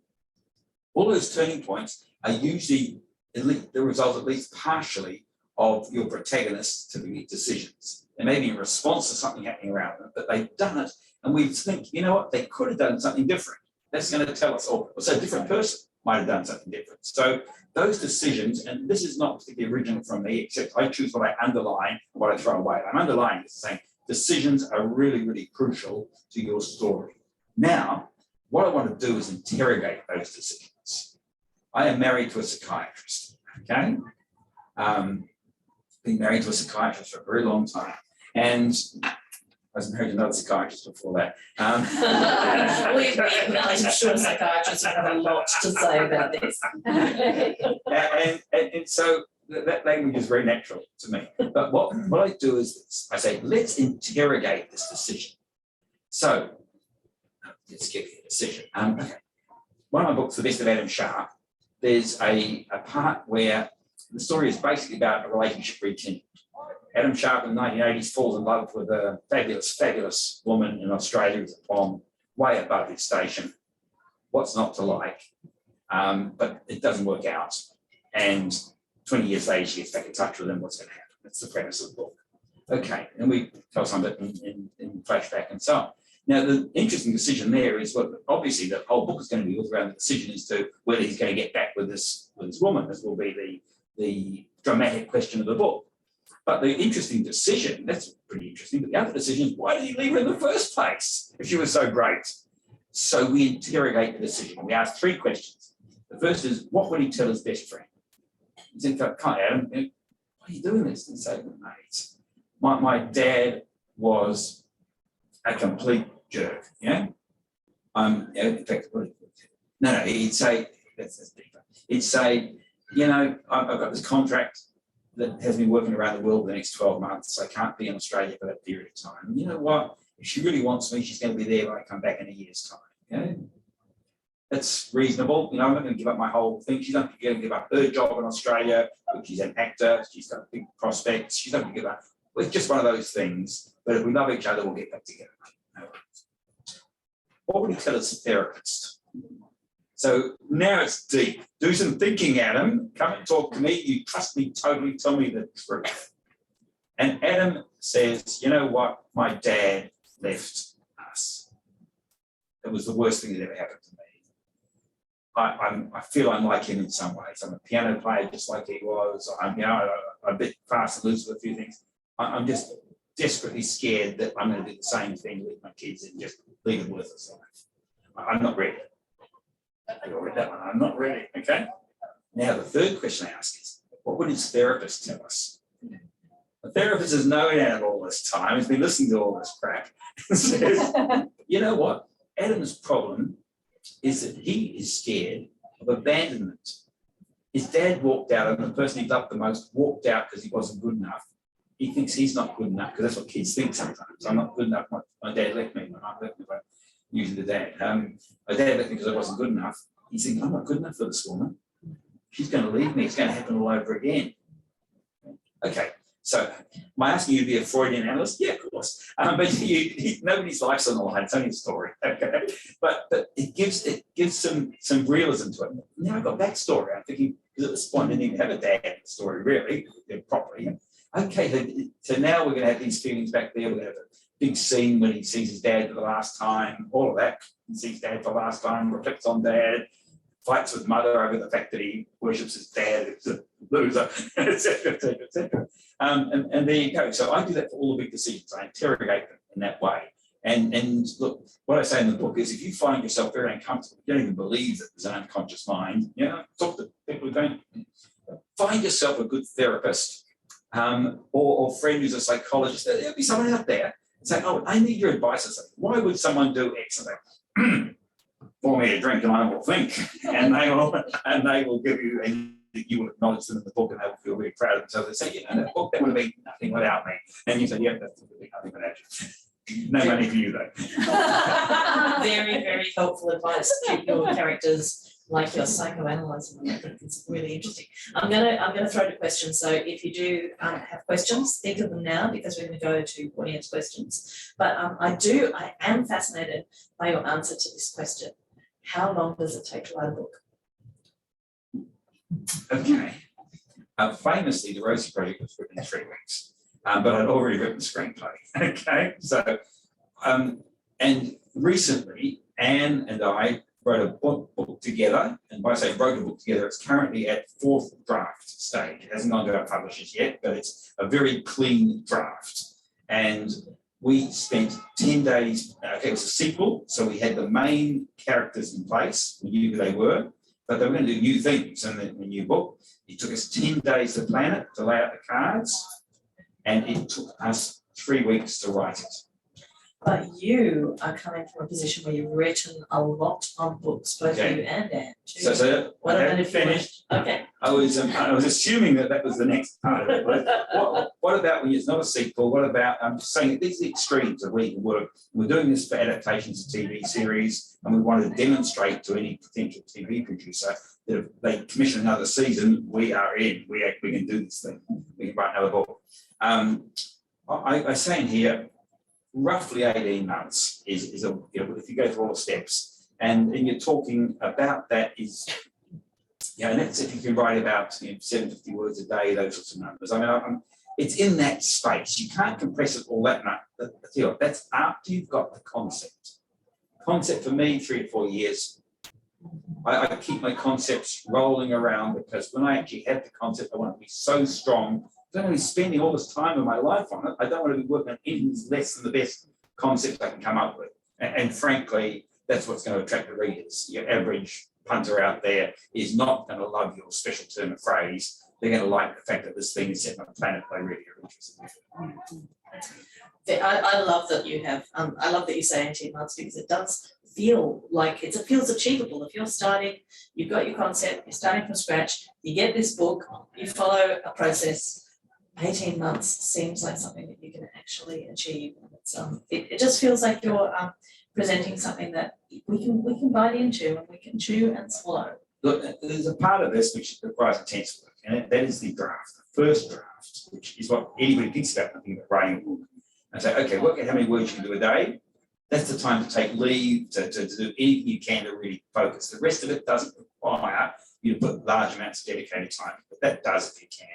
All those turning points are usually the result, at least partially, of your protagonists to make decisions. They may be in response to something happening around them, but they've done it, and we think, you know what, they could have done something different. That's going to tell us, so a different person might have done something different. So those decisions, and this is not particularly original from me, except I choose what I underline and what I throw away. I'm underlining this, saying decisions are really, really crucial to your story. Now, what I want to do is interrogate those decisions. I am married to a psychiatrist, okay? Been married to a psychiatrist for a very long time. And I was married to another psychiatrist before that. I'm sure psychiatrists have a lot to say about this. and so that language is very natural to me. But what I do is this. I say, let's interrogate this decision. So, let's get the decision. Okay. One of my books, The Best of Adam Sharp, there's a part where the story is basically about a relationship rekindled. Adam Sharp in the 1980s falls in love with a fabulous, fabulous woman in Australia with a poem way above his station. What's not to like? But it doesn't work out. And 20 years later, she gets back in touch with him. What's going to happen? That's the premise of the book. Okay, and we tell some of it in flashback and so on. Now, the interesting decision there is, well, obviously the whole book is going to be all around the decision as to whether he's going to get back with this woman. This will be the dramatic question of the book. But the interesting decision, that's pretty interesting, but the other decision is, why did he leave her in the first place if she was so great? So we interrogate the decision. We ask 3 questions. The first is, what would he tell his best friend? He said, "Come, Adam, why are you doing this?" And say, "Mate, my dad was a complete jerk, yeah? In fact, no, he'd say, that's deeper. He'd say, you know, I've got this contract that has me working around the world for the next 12 months. I can't be in Australia for that period of time. And you know what? If she really wants me, she's going to be there when I come back in a year's time. Okay? That's reasonable. You know, I'm not going to give up my whole thing. She's not going to give up her job in Australia. She's an actor. She's got big prospects. She's not going to give up. It's just one of those things. But if we love each other, we'll get back together. No. What would he tell his therapist? So now it's deep. Do some thinking, Adam. Come and talk to me. You trust me totally. Tell me the truth. And Adam says, you know what? My dad left us. It was the worst thing that ever happened to me. I feel I'm like him in some ways. I'm a piano player just like he was. I'm a bit fast and loose with a few things. I'm just desperately scared that I'm going to do the same thing with my kids and just lead a worthless life. I'm not ready. You read that one. I'm not ready. Okay. Now the third question I ask is, what would his therapist tell us? The therapist has known Adam all this time. He's been listening to all this crap. And says, you know what? Adam's problem is that he is scared of abandonment. His dad walked out, and the person he loved the most walked out because he wasn't good enough. He thinks he's not good enough, because that's what kids think sometimes. I'm not good enough. My dad left me. My mum left me. Usually the dad. My dad left me because I wasn't good enough. He's thinking, I'm not good enough for this woman. She's going to leave me. It's going to happen all over again. Okay. So, am I asking you to be a Freudian analyst? Yeah, of course. But nobody's life's on the line. It's only a story. Okay, but it gives some realism to it. Now I've got backstory. I'm thinking, because at this point I didn't even have a dad in the story really properly. Okay, so now we're going to have these feelings back there. We're going to have a big scene when he sees his dad for the last time. All of that. He sees dad for the last time. Reflects on dad. Fights with mother over the fact that he worships his dad. It's a loser, etc., etc., etc. And there you go. So I do that for all the big decisions. I interrogate them in that way. And look, what I say in the book is, if you find yourself very uncomfortable, you don't even believe that there's an unconscious mind, you know, talk to people who don't. Find yourself a good therapist or friend who's a psychologist. There'll be someone out there and say, oh, I need your advice on something. Why would someone do X? And pour me a drink and I will think. And they will give you, and you will acknowledge them in the book, and they will feel really proud of themselves. They say, you know, that book, that would have been nothing without me. And you say, yeah, that would be nothing without you. No money for you though. Very, very helpful advice. Keep your characters like you're psychoanalyzing. I think it's really interesting. I'm gonna throw to questions. So if you do have questions, think of them now, because we're going to go to audience questions. But I am fascinated by your answer to this question. How long does it take to write a book? Okay. Famously, the Rosie Project was written in 3 weeks, but I'd already written the screenplay. Okay, so and recently, Anne and I wrote a book together, and by saying wrote a book together, it's currently at 4th draft stage. It hasn't gone to our publishers yet, but it's a very clean draft. And we spent 10 days, it was a sequel, so we had the main characters in place, we knew who they were, but they were going to do new things in the new book. It took us 10 days to plan it, to lay out the cards, and it took us 3 weeks to write it. But you are coming from a position where you've written a lot on books, both Okay. you and Anne. too. So What I about haven't if you finished. Okay. I was assuming that was the next part of it. But what about when it's not a sequel? What about, I'm just saying that these are the extremes of where you can work. We're doing this for adaptations of TV series, and we want to demonstrate to any potential TV producer that if they commission another season, we are in. We can do this thing. We can write another book. I say in here, roughly 18 months is a, if you go through all the steps, and you're talking about that is, and that's if you can write about 750 words a day, those sorts of numbers. I mean, it's in that space. You can't compress it all that much. That's after you've got the concept. Concept for me, 3 to 4 years. I keep my concepts rolling around because when I actually have the concept, I want it to be so strong. I don't want to be spending all this time of my life on it. I don't want to be working on anything that's less than the best concept I can come up with. And frankly, that's what's going to attract the readers. Your average punter out there is not going to love your special term of phrase. They're going to like the fact that this thing is set on a planet they really are interested in. I love that you have, I love that you say 18 months because it does feel like it feels achievable. If you're starting, you've got your concept, you're starting from scratch, you get this book, you follow a process. 18 months seems like something that you can actually achieve. It's, it just feels like you're presenting something that we can bite into and we can chew and swallow. Look, there's a part of this which requires intense work, and that is the draft, the first draft, which is what anybody thinks about when thinking about writing a book. And say, okay, work out how many words you can do a day. That's the time to take leave, to do anything you can to really focus. The rest of it doesn't require you to put large amounts of dedicated time, but that does if you can.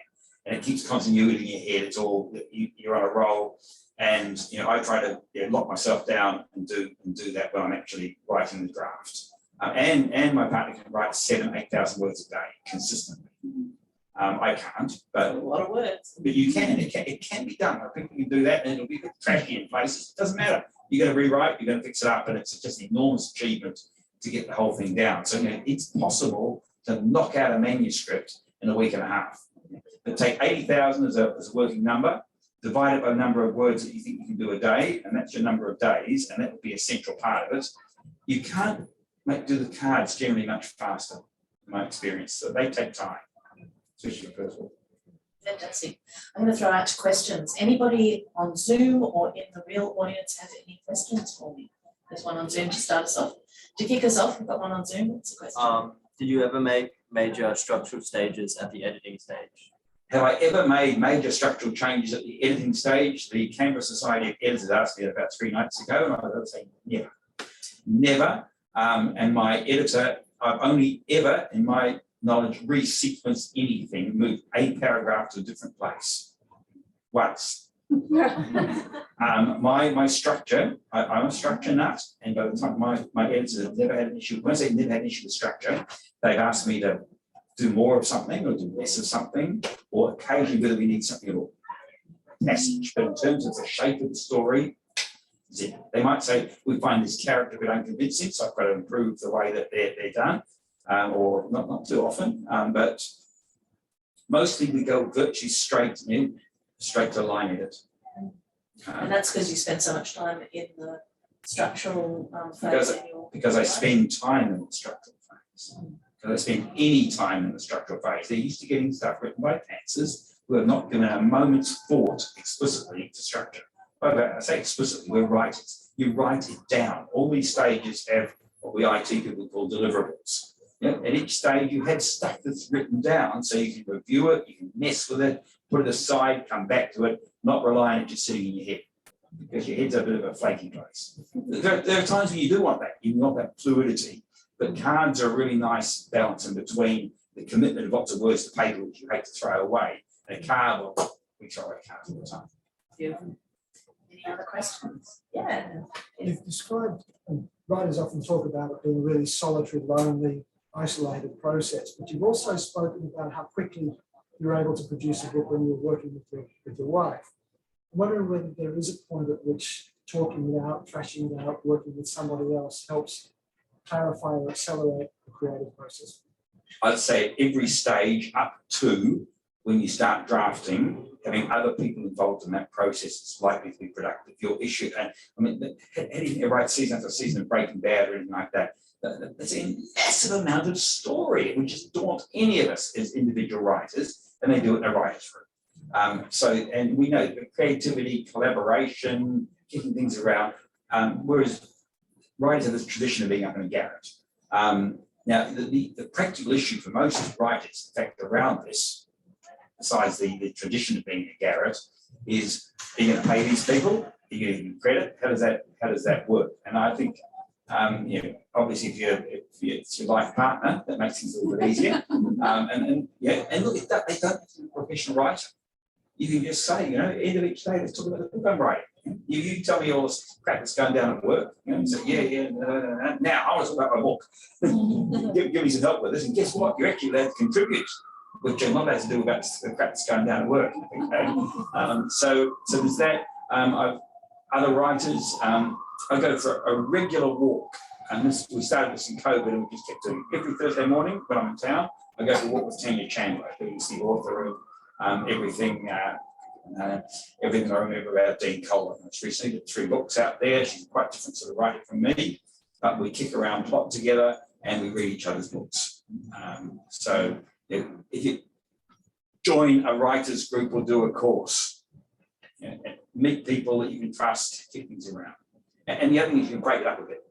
And it keeps continuity in your head. It's all you're on a roll, and I try to lock myself down and do that when I'm actually writing the draft. And my partner can write 7,000 to 8,000 words a day consistently. I can't, but a lot of words. But you can. It can be done. People can do that, and it'll be a bit trashy in places. It doesn't matter. You're going to rewrite. You're going to fix it up, and it's just an enormous achievement to get the whole thing down. So it's possible to knock out a manuscript in a week and a half. But take 80,000 as a working number, divide it by the number of words that you think you can do a day, and that's your number of days, and that would be a central part of it. You can't do the cards generally much faster, in my experience. So they take time, especially the first one. Fantastic. I'm going to throw out questions. Anybody on Zoom or in the real audience have any questions for me? There's one on Zoom to start us off. To kick us off, we've got one on Zoom. What's the question? Did you ever make major structural stages at the editing stage? Have I ever made major structural changes at the editing stage? The Canberra Society of Editors asked me about 3 nights ago, and I would say never. Never. And my editor, I've only ever, in my knowledge, resequenced anything, moved a paragraph to a different place. Once. My structure, I'm a structure nut, and by the time my editors have never had an issue, when I say never had an issue with structure, they've asked me to do more of something or do less of something, or occasionally whether we need something at all. Passage, but in terms of the shape of the story, they might say, we find this character a bit unconvincing, so I've got to improve the way that they're done, or not too often, but mostly we go virtually straight to line edit. And that's because you spend so much time in the structural phase. Because I spend time in the structural phase. Because I spend any time in the structural phase. They're used to getting stuff written by pantsers who have not given a moment's thought explicitly to structure. I say explicitly, we're writers. You write it down. All these stages have what we IT people call deliverables. At each stage, you have stuff that's written down, so you can review it, you can mess with it, put it aside, come back to it, not rely on it just sitting in your head, because your head's a bit of a flaky place. There are times when you do want that. You want that fluidity. But cards are a really nice balance in between the commitment of lots of words to paper, which you hate to throw away, and a card, well, we throw away cards all the time. Beautiful. Any other questions? Yeah. You've described, and writers often talk about it being a really solitary, lonely, isolated process, but you've also spoken about how quickly you're able to produce a book when you're working with your wife. I'm wondering whether there is a point at which talking it out, trashing it out, working with somebody else helps clarify or accelerate the creative process. I'd say at every stage up to when you start drafting, having other people involved in that process is likely to be productive. Your issue, and I mean, heading right season after season of Breaking Bad or anything like that, that's a massive amount of story. It would just daunt any of us as individual writers, and they do it in a writer's room. And we know the creativity, collaboration, kicking things around, whereas writers have this tradition of being up in a garret. Now, the practical issue for most writers, in fact, around this, besides the tradition of being a garret, is, are you going to pay these people? Are you going to give them credit? How does that work? And I think, obviously, if it's your life partner, that makes things a little bit easier. And look, they don't have to be a professional writer. You can just say, end of each day, let's talk about the book I'm writing. You tell me all the crap that's going down at work. And say, now I want to talk about my book. give me some help with this. And guess what? You're actually allowed to contribute, which you're not allowed to do about the crap that's going down at work. Okay? So there's that. Other writers, I go for a regular walk. And we started this in COVID, and we just kept doing it. Every Thursday morning when I'm in town, I go for a walk with Tanya Chandler, who's the author of everything I remember about Dean Colin. She's recently got 3 books out there. She's quite a different sort of writer from me, but we kick around, plot together, and we read each other's books. So if you join a writer's group or do a course, meet people that you can trust, kick things around. And the other thing is you can break it up a bit.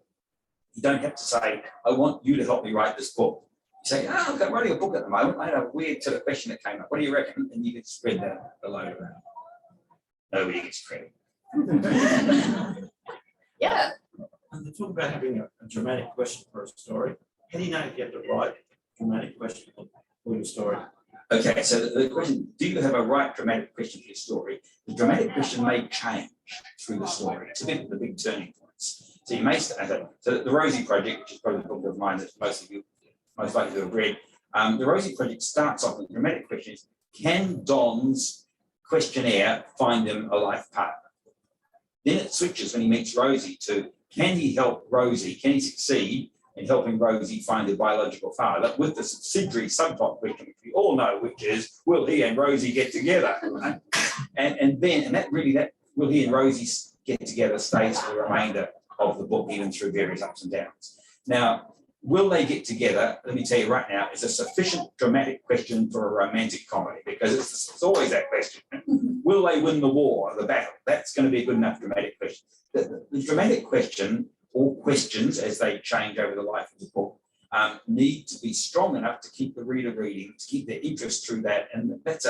You don't have to say, I want you to help me write this book. You say, I'm writing a book at the moment. I had a weird sort of question that came up. What do you reckon? And you can spread that a load around. Nobody gets credit. Yeah. And they talk about having a dramatic question for a story. How do you know if you have to write a dramatic question for your story? Okay, so the question, do you have a right dramatic question for your story? The dramatic question may change through the story. It's a bit of the big turning points. So you may start, so the Rosie Project, which is probably a book of mine that most of you most likely to have read, the Rosie Project starts off with the dramatic question is, can Don's questionnaire find him a life partner? Then it switches when he meets Rosie to, can he help Rosie? Can he succeed in helping Rosie find her biological father? With the subsidiary subplot question, which we all know, which is, will he and Rosie get together? Right? And that will he and Rosie get together stays for the remainder of the book, even through various ups and downs. Now, will they get together? Let me tell you right now, is a sufficient dramatic question for a romantic comedy, because it's always that question. Will they win the war, the battle? That's going to be a good enough dramatic question. The dramatic question, or questions as they change over the life of the book, need to be strong enough to keep the reader reading, to keep their interest through that. And that's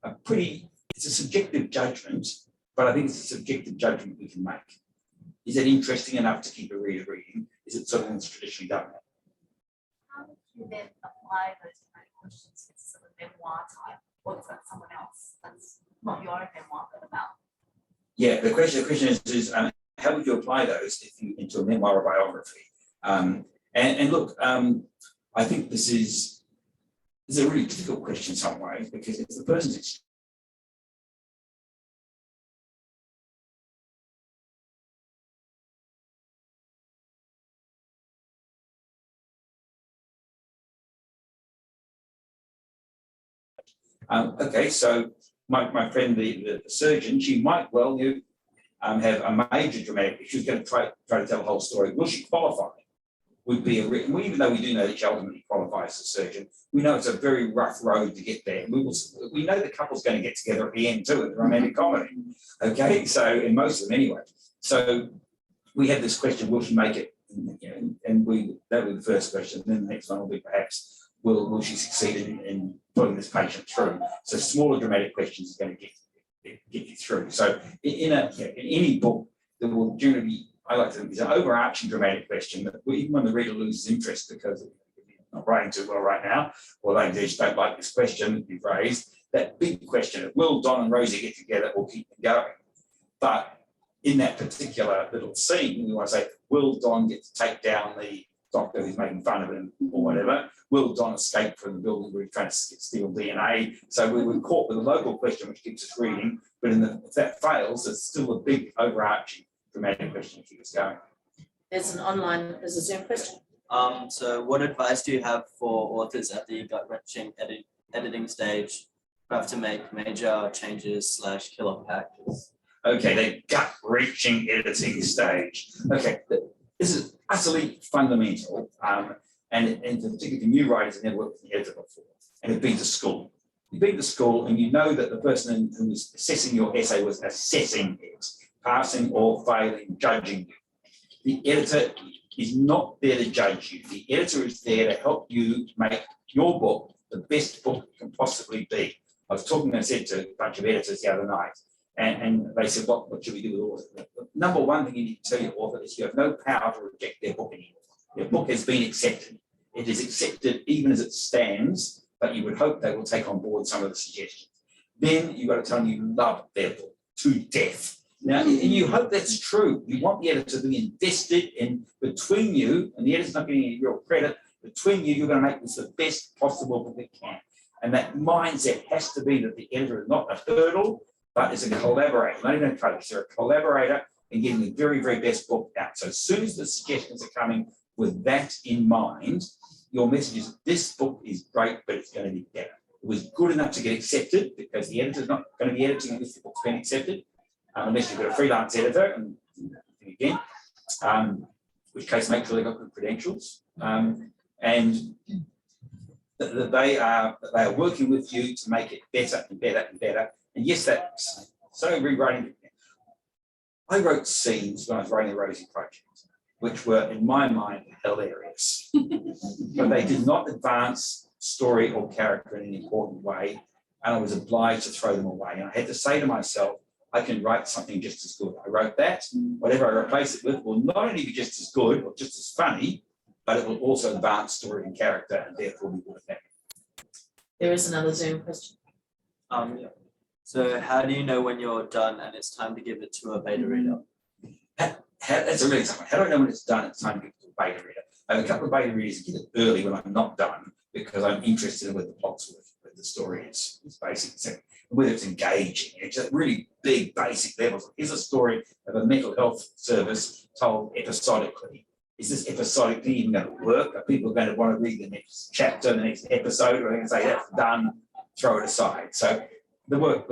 it's a subjective judgment, but I think it's a subjective judgment we can make. Is it interesting enough to keep a reader reading? Is it something that's traditionally done? How would you then apply those kind of questions to sort of memoir type, or is that someone else that's not your own memoir but about? Yeah, the question is how would you apply those into a memoir or biography? And look, I think this is a really difficult question in some ways, because it's the person's okay, so my friend, the surgeon, she might well have a major dramatic, if she's going to try to tell the whole story. Will she qualify? Would be even though we do know that she ultimately qualifies as a surgeon, we know it's a very rough road to get there. We know the couple's going to get together at the end too, in the romantic comedy. Okay, so in most of them anyway. So we have this question: will she make it? And that will be the first question. And then the next one will be perhaps, will she succeed in putting this patient through? So smaller dramatic questions are going to get you through. So in any book, there will generally be, I like to think, there's an overarching dramatic question that even when the reader loses interest because they're not writing too well right now, or they just don't like this question that you've raised, that big question of will Don and Rosie get together or keep them going? But in that particular little scene, we want to say, will Don get to take down the doctor who's making fun of him or whatever? Will Don escape from the building where he's trying to steal DNA? So we were caught with a local question which keeps us reading, but if that fails, it's still a big overarching dramatic question to keep us going. There's a Zoom question. So what advice do you have for authors at the gut-wrenching editing stage have to make major changes / kill off characters? Okay, the gut-wrenching editing stage. Okay, this is utterly fundamental, and particularly for new writers who never worked with an editor before and have been to school. You've been to school and you know that the person who was assessing your essay was assessing it, passing or failing, judging you. The editor is not there to judge you. The editor is there to help you make your book the best book it can possibly be. I was talking, I said to a bunch of editors the other night, and they said, what should we do with authors? The number one thing you need to tell your author is you have no power to reject their book anymore. Their book has been accepted. It is accepted even as it stands, but you would hope they will take on board some of the suggestions. Then you've got to tell them you love their book to death. Now, and you hope that's true. You want the editor to be invested in between you, and the editor's not getting any real credit. Between you, you're going to make this the best possible book it can. And that mindset has to be that the editor is not a hurdle, but is a collaborator, not even a coach. They're a collaborator in getting the very, very best book out. So as soon as the suggestions are coming with that in mind, your message is this book is great, but it's going to be better. It was good enough to get accepted because the editor's not going to be editing unless the book's been accepted, unless you've got a freelance editor, and again, which case make sure they've got good credentials. And that they are working with you to make it better and better and better. And yes, that's so rewriting. I wrote scenes when I was writing the Rosie Project, which were, in my mind, hilarious. But they did not advance story or character in an important way, and I was obliged to throw them away. And I had to say to myself, I can write something just as good. I wrote that. Whatever I replace it with will not only be just as good or just as funny, but it will also advance story and character, and therefore be worth having. There is another Zoom question. Yeah. So how do you know when you're done and it's time to give it to a beta reader? That's a really tough one. How do I know when it's done? It's time to give it to a beta reader. I have a couple of beta readers who get it early when I'm not done because I'm interested in what the plot's with the story is basic. So whether it's engaging, it's at really big basic levels. Here's a story of a mental health service told episodically. Is this episodic thing even going to work? Are people going to want to read the next chapter, the next episode, or are they going to say that's done, throw it aside? So the book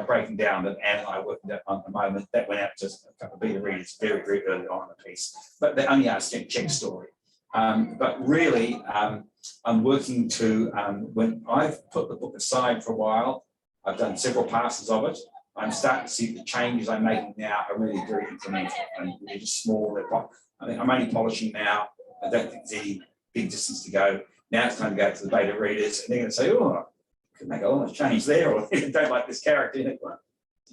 breaking down that Anne and I are working on at the moment, that went out to a couple of beta readers very, very early on in the piece. But they only asked to check story. But really, I'm working to, when I've put the book aside for a while, I've done several passes of it. I'm starting to see the changes I'm making now are really very incremental and they're just small. I mean, I'm only polishing now. I don't think there's any big distance to go. Now it's time to go to the beta readers and they're going to say, oh, I could make a lot of change there, or they don't like this character. Well,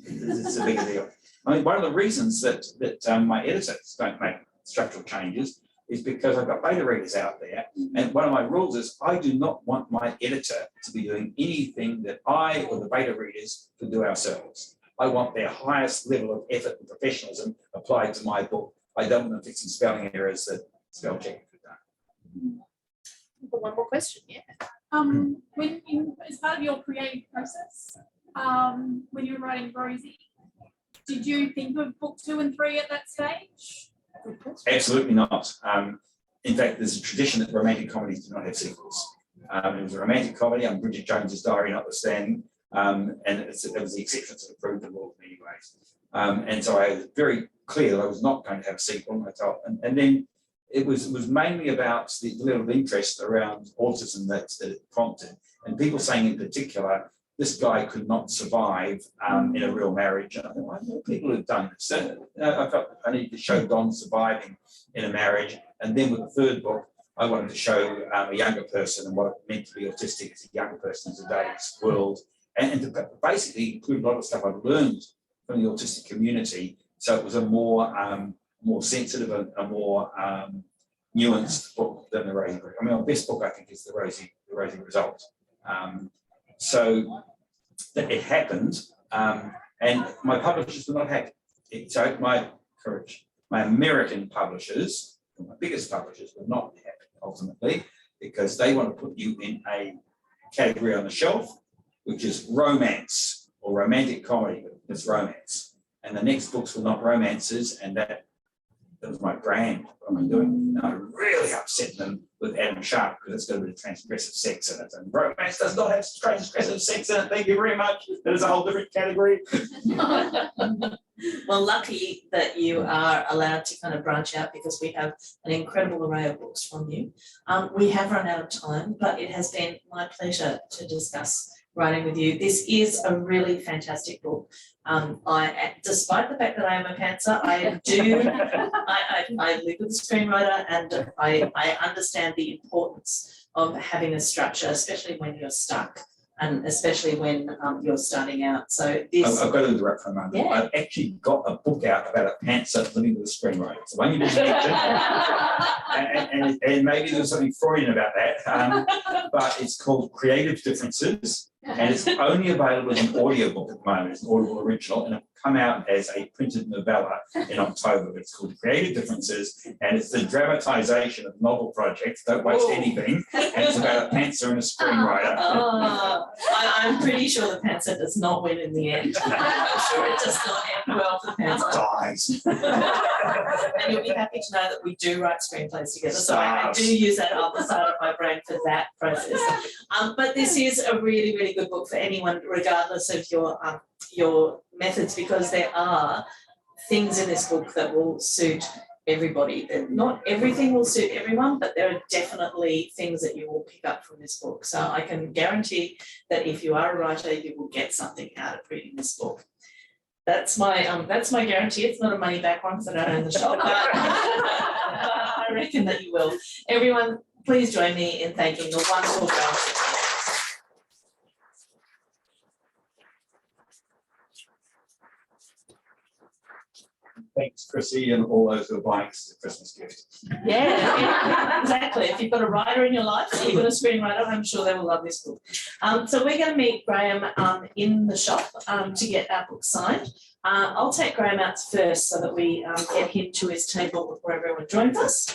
it's a bigger deal. I mean, one of the reasons that my editors don't make structural changes is because I've got beta readers out there. And one of my rules is I do not want my editor to be doing anything that I or the beta readers can do ourselves. I want their highest level of effort and professionalism applied to my book. I don't want them fixing spelling errors that spell check have done. One more question, yeah. When you, as part of your creative process, when you were writing Rosie, did you think of book 2 and 3 at that stage? Absolutely not. In fact, there's a tradition that romantic comedies do not have sequels. It was a romantic comedy on Bridget Jones's Diary notwithstanding, and it was the exception to the prove the rule in many ways. And so I was very clear that I was not going to have a sequel. And then it was mainly about the level of interest around autism that it prompted, and people saying in particular, this guy could not survive in a real marriage. And I thought, I know people who've done this. I felt I needed to show Don surviving in a marriage. And then with the third book, I wanted to show a younger person and what it meant to be autistic as a younger person in today's world. And to basically include a lot of stuff I've learned from the autistic community. So it was a more sensitive, a more nuanced book than the Rosie book. I mean, my best book, I think, is the Rosie Result. So that it happened, and my publishers were not happy. So my American publishers, my biggest publishers, were not happy ultimately because they want to put you in a category on the shelf, which is romance or romantic comedy, but it's romance. And the next books were not romances, and that was my brand. What am I doing? And I really upset them with Adam Sharp because it's got a bit of transgressive sex in it. And romance does not have transgressive sex in it. Thank you very much. That is a whole different category. Well, lucky that you are allowed to kind of branch out because we have an incredible array of books from you. We have run out of time, but it has been my pleasure to discuss writing with you. This is a really fantastic book. Despite the fact that I am a pantser, I live with a screenwriter and I understand the importance of having a structure, especially when you're stuck. And especially when you're starting out. So this. I've got to interrupt for a moment. Yeah. I've actually got a book out about a pantser living with a screenwriter. So one you didn't mention, and maybe there's something Freudian about that, but it's called Creative Differences, and it's only available as an audiobook at the moment. It's an Audible original, and it'll come out as a printed novella in October. It's called Creative Differences, and it's the dramatization of novel projects. Don't waste anything. And it's about a pantser and a screenwriter. I'm pretty sure the pantser does not win in the end. I'm sure it does not end well for the pantser. Dies. And you'll be happy to know that we do write screenplays together. So I do use that other side of my brain for that process. But this is a really, really good book for anyone, regardless of your methods, because there are things in this book that will suit everybody. Not everything will suit everyone, but there are definitely things that you will pick up from this book. So I can guarantee that if you are a writer, you will get something out of reading this book. That's my guarantee. It's not a money back one because I don't own the shop, but I reckon that you will. Everyone, please join me in thanking the wonderful Graeme Simsion. Thanks, Krissy, and all those who are buying us a Christmas gift. Yeah, exactly. If you've got a writer in your life, you've got a screenwriter, I'm sure they will love this book. So we're going to meet Graeme in the shop to get our book signed. I'll take Graeme out first so that we get him to his table before everyone joins us.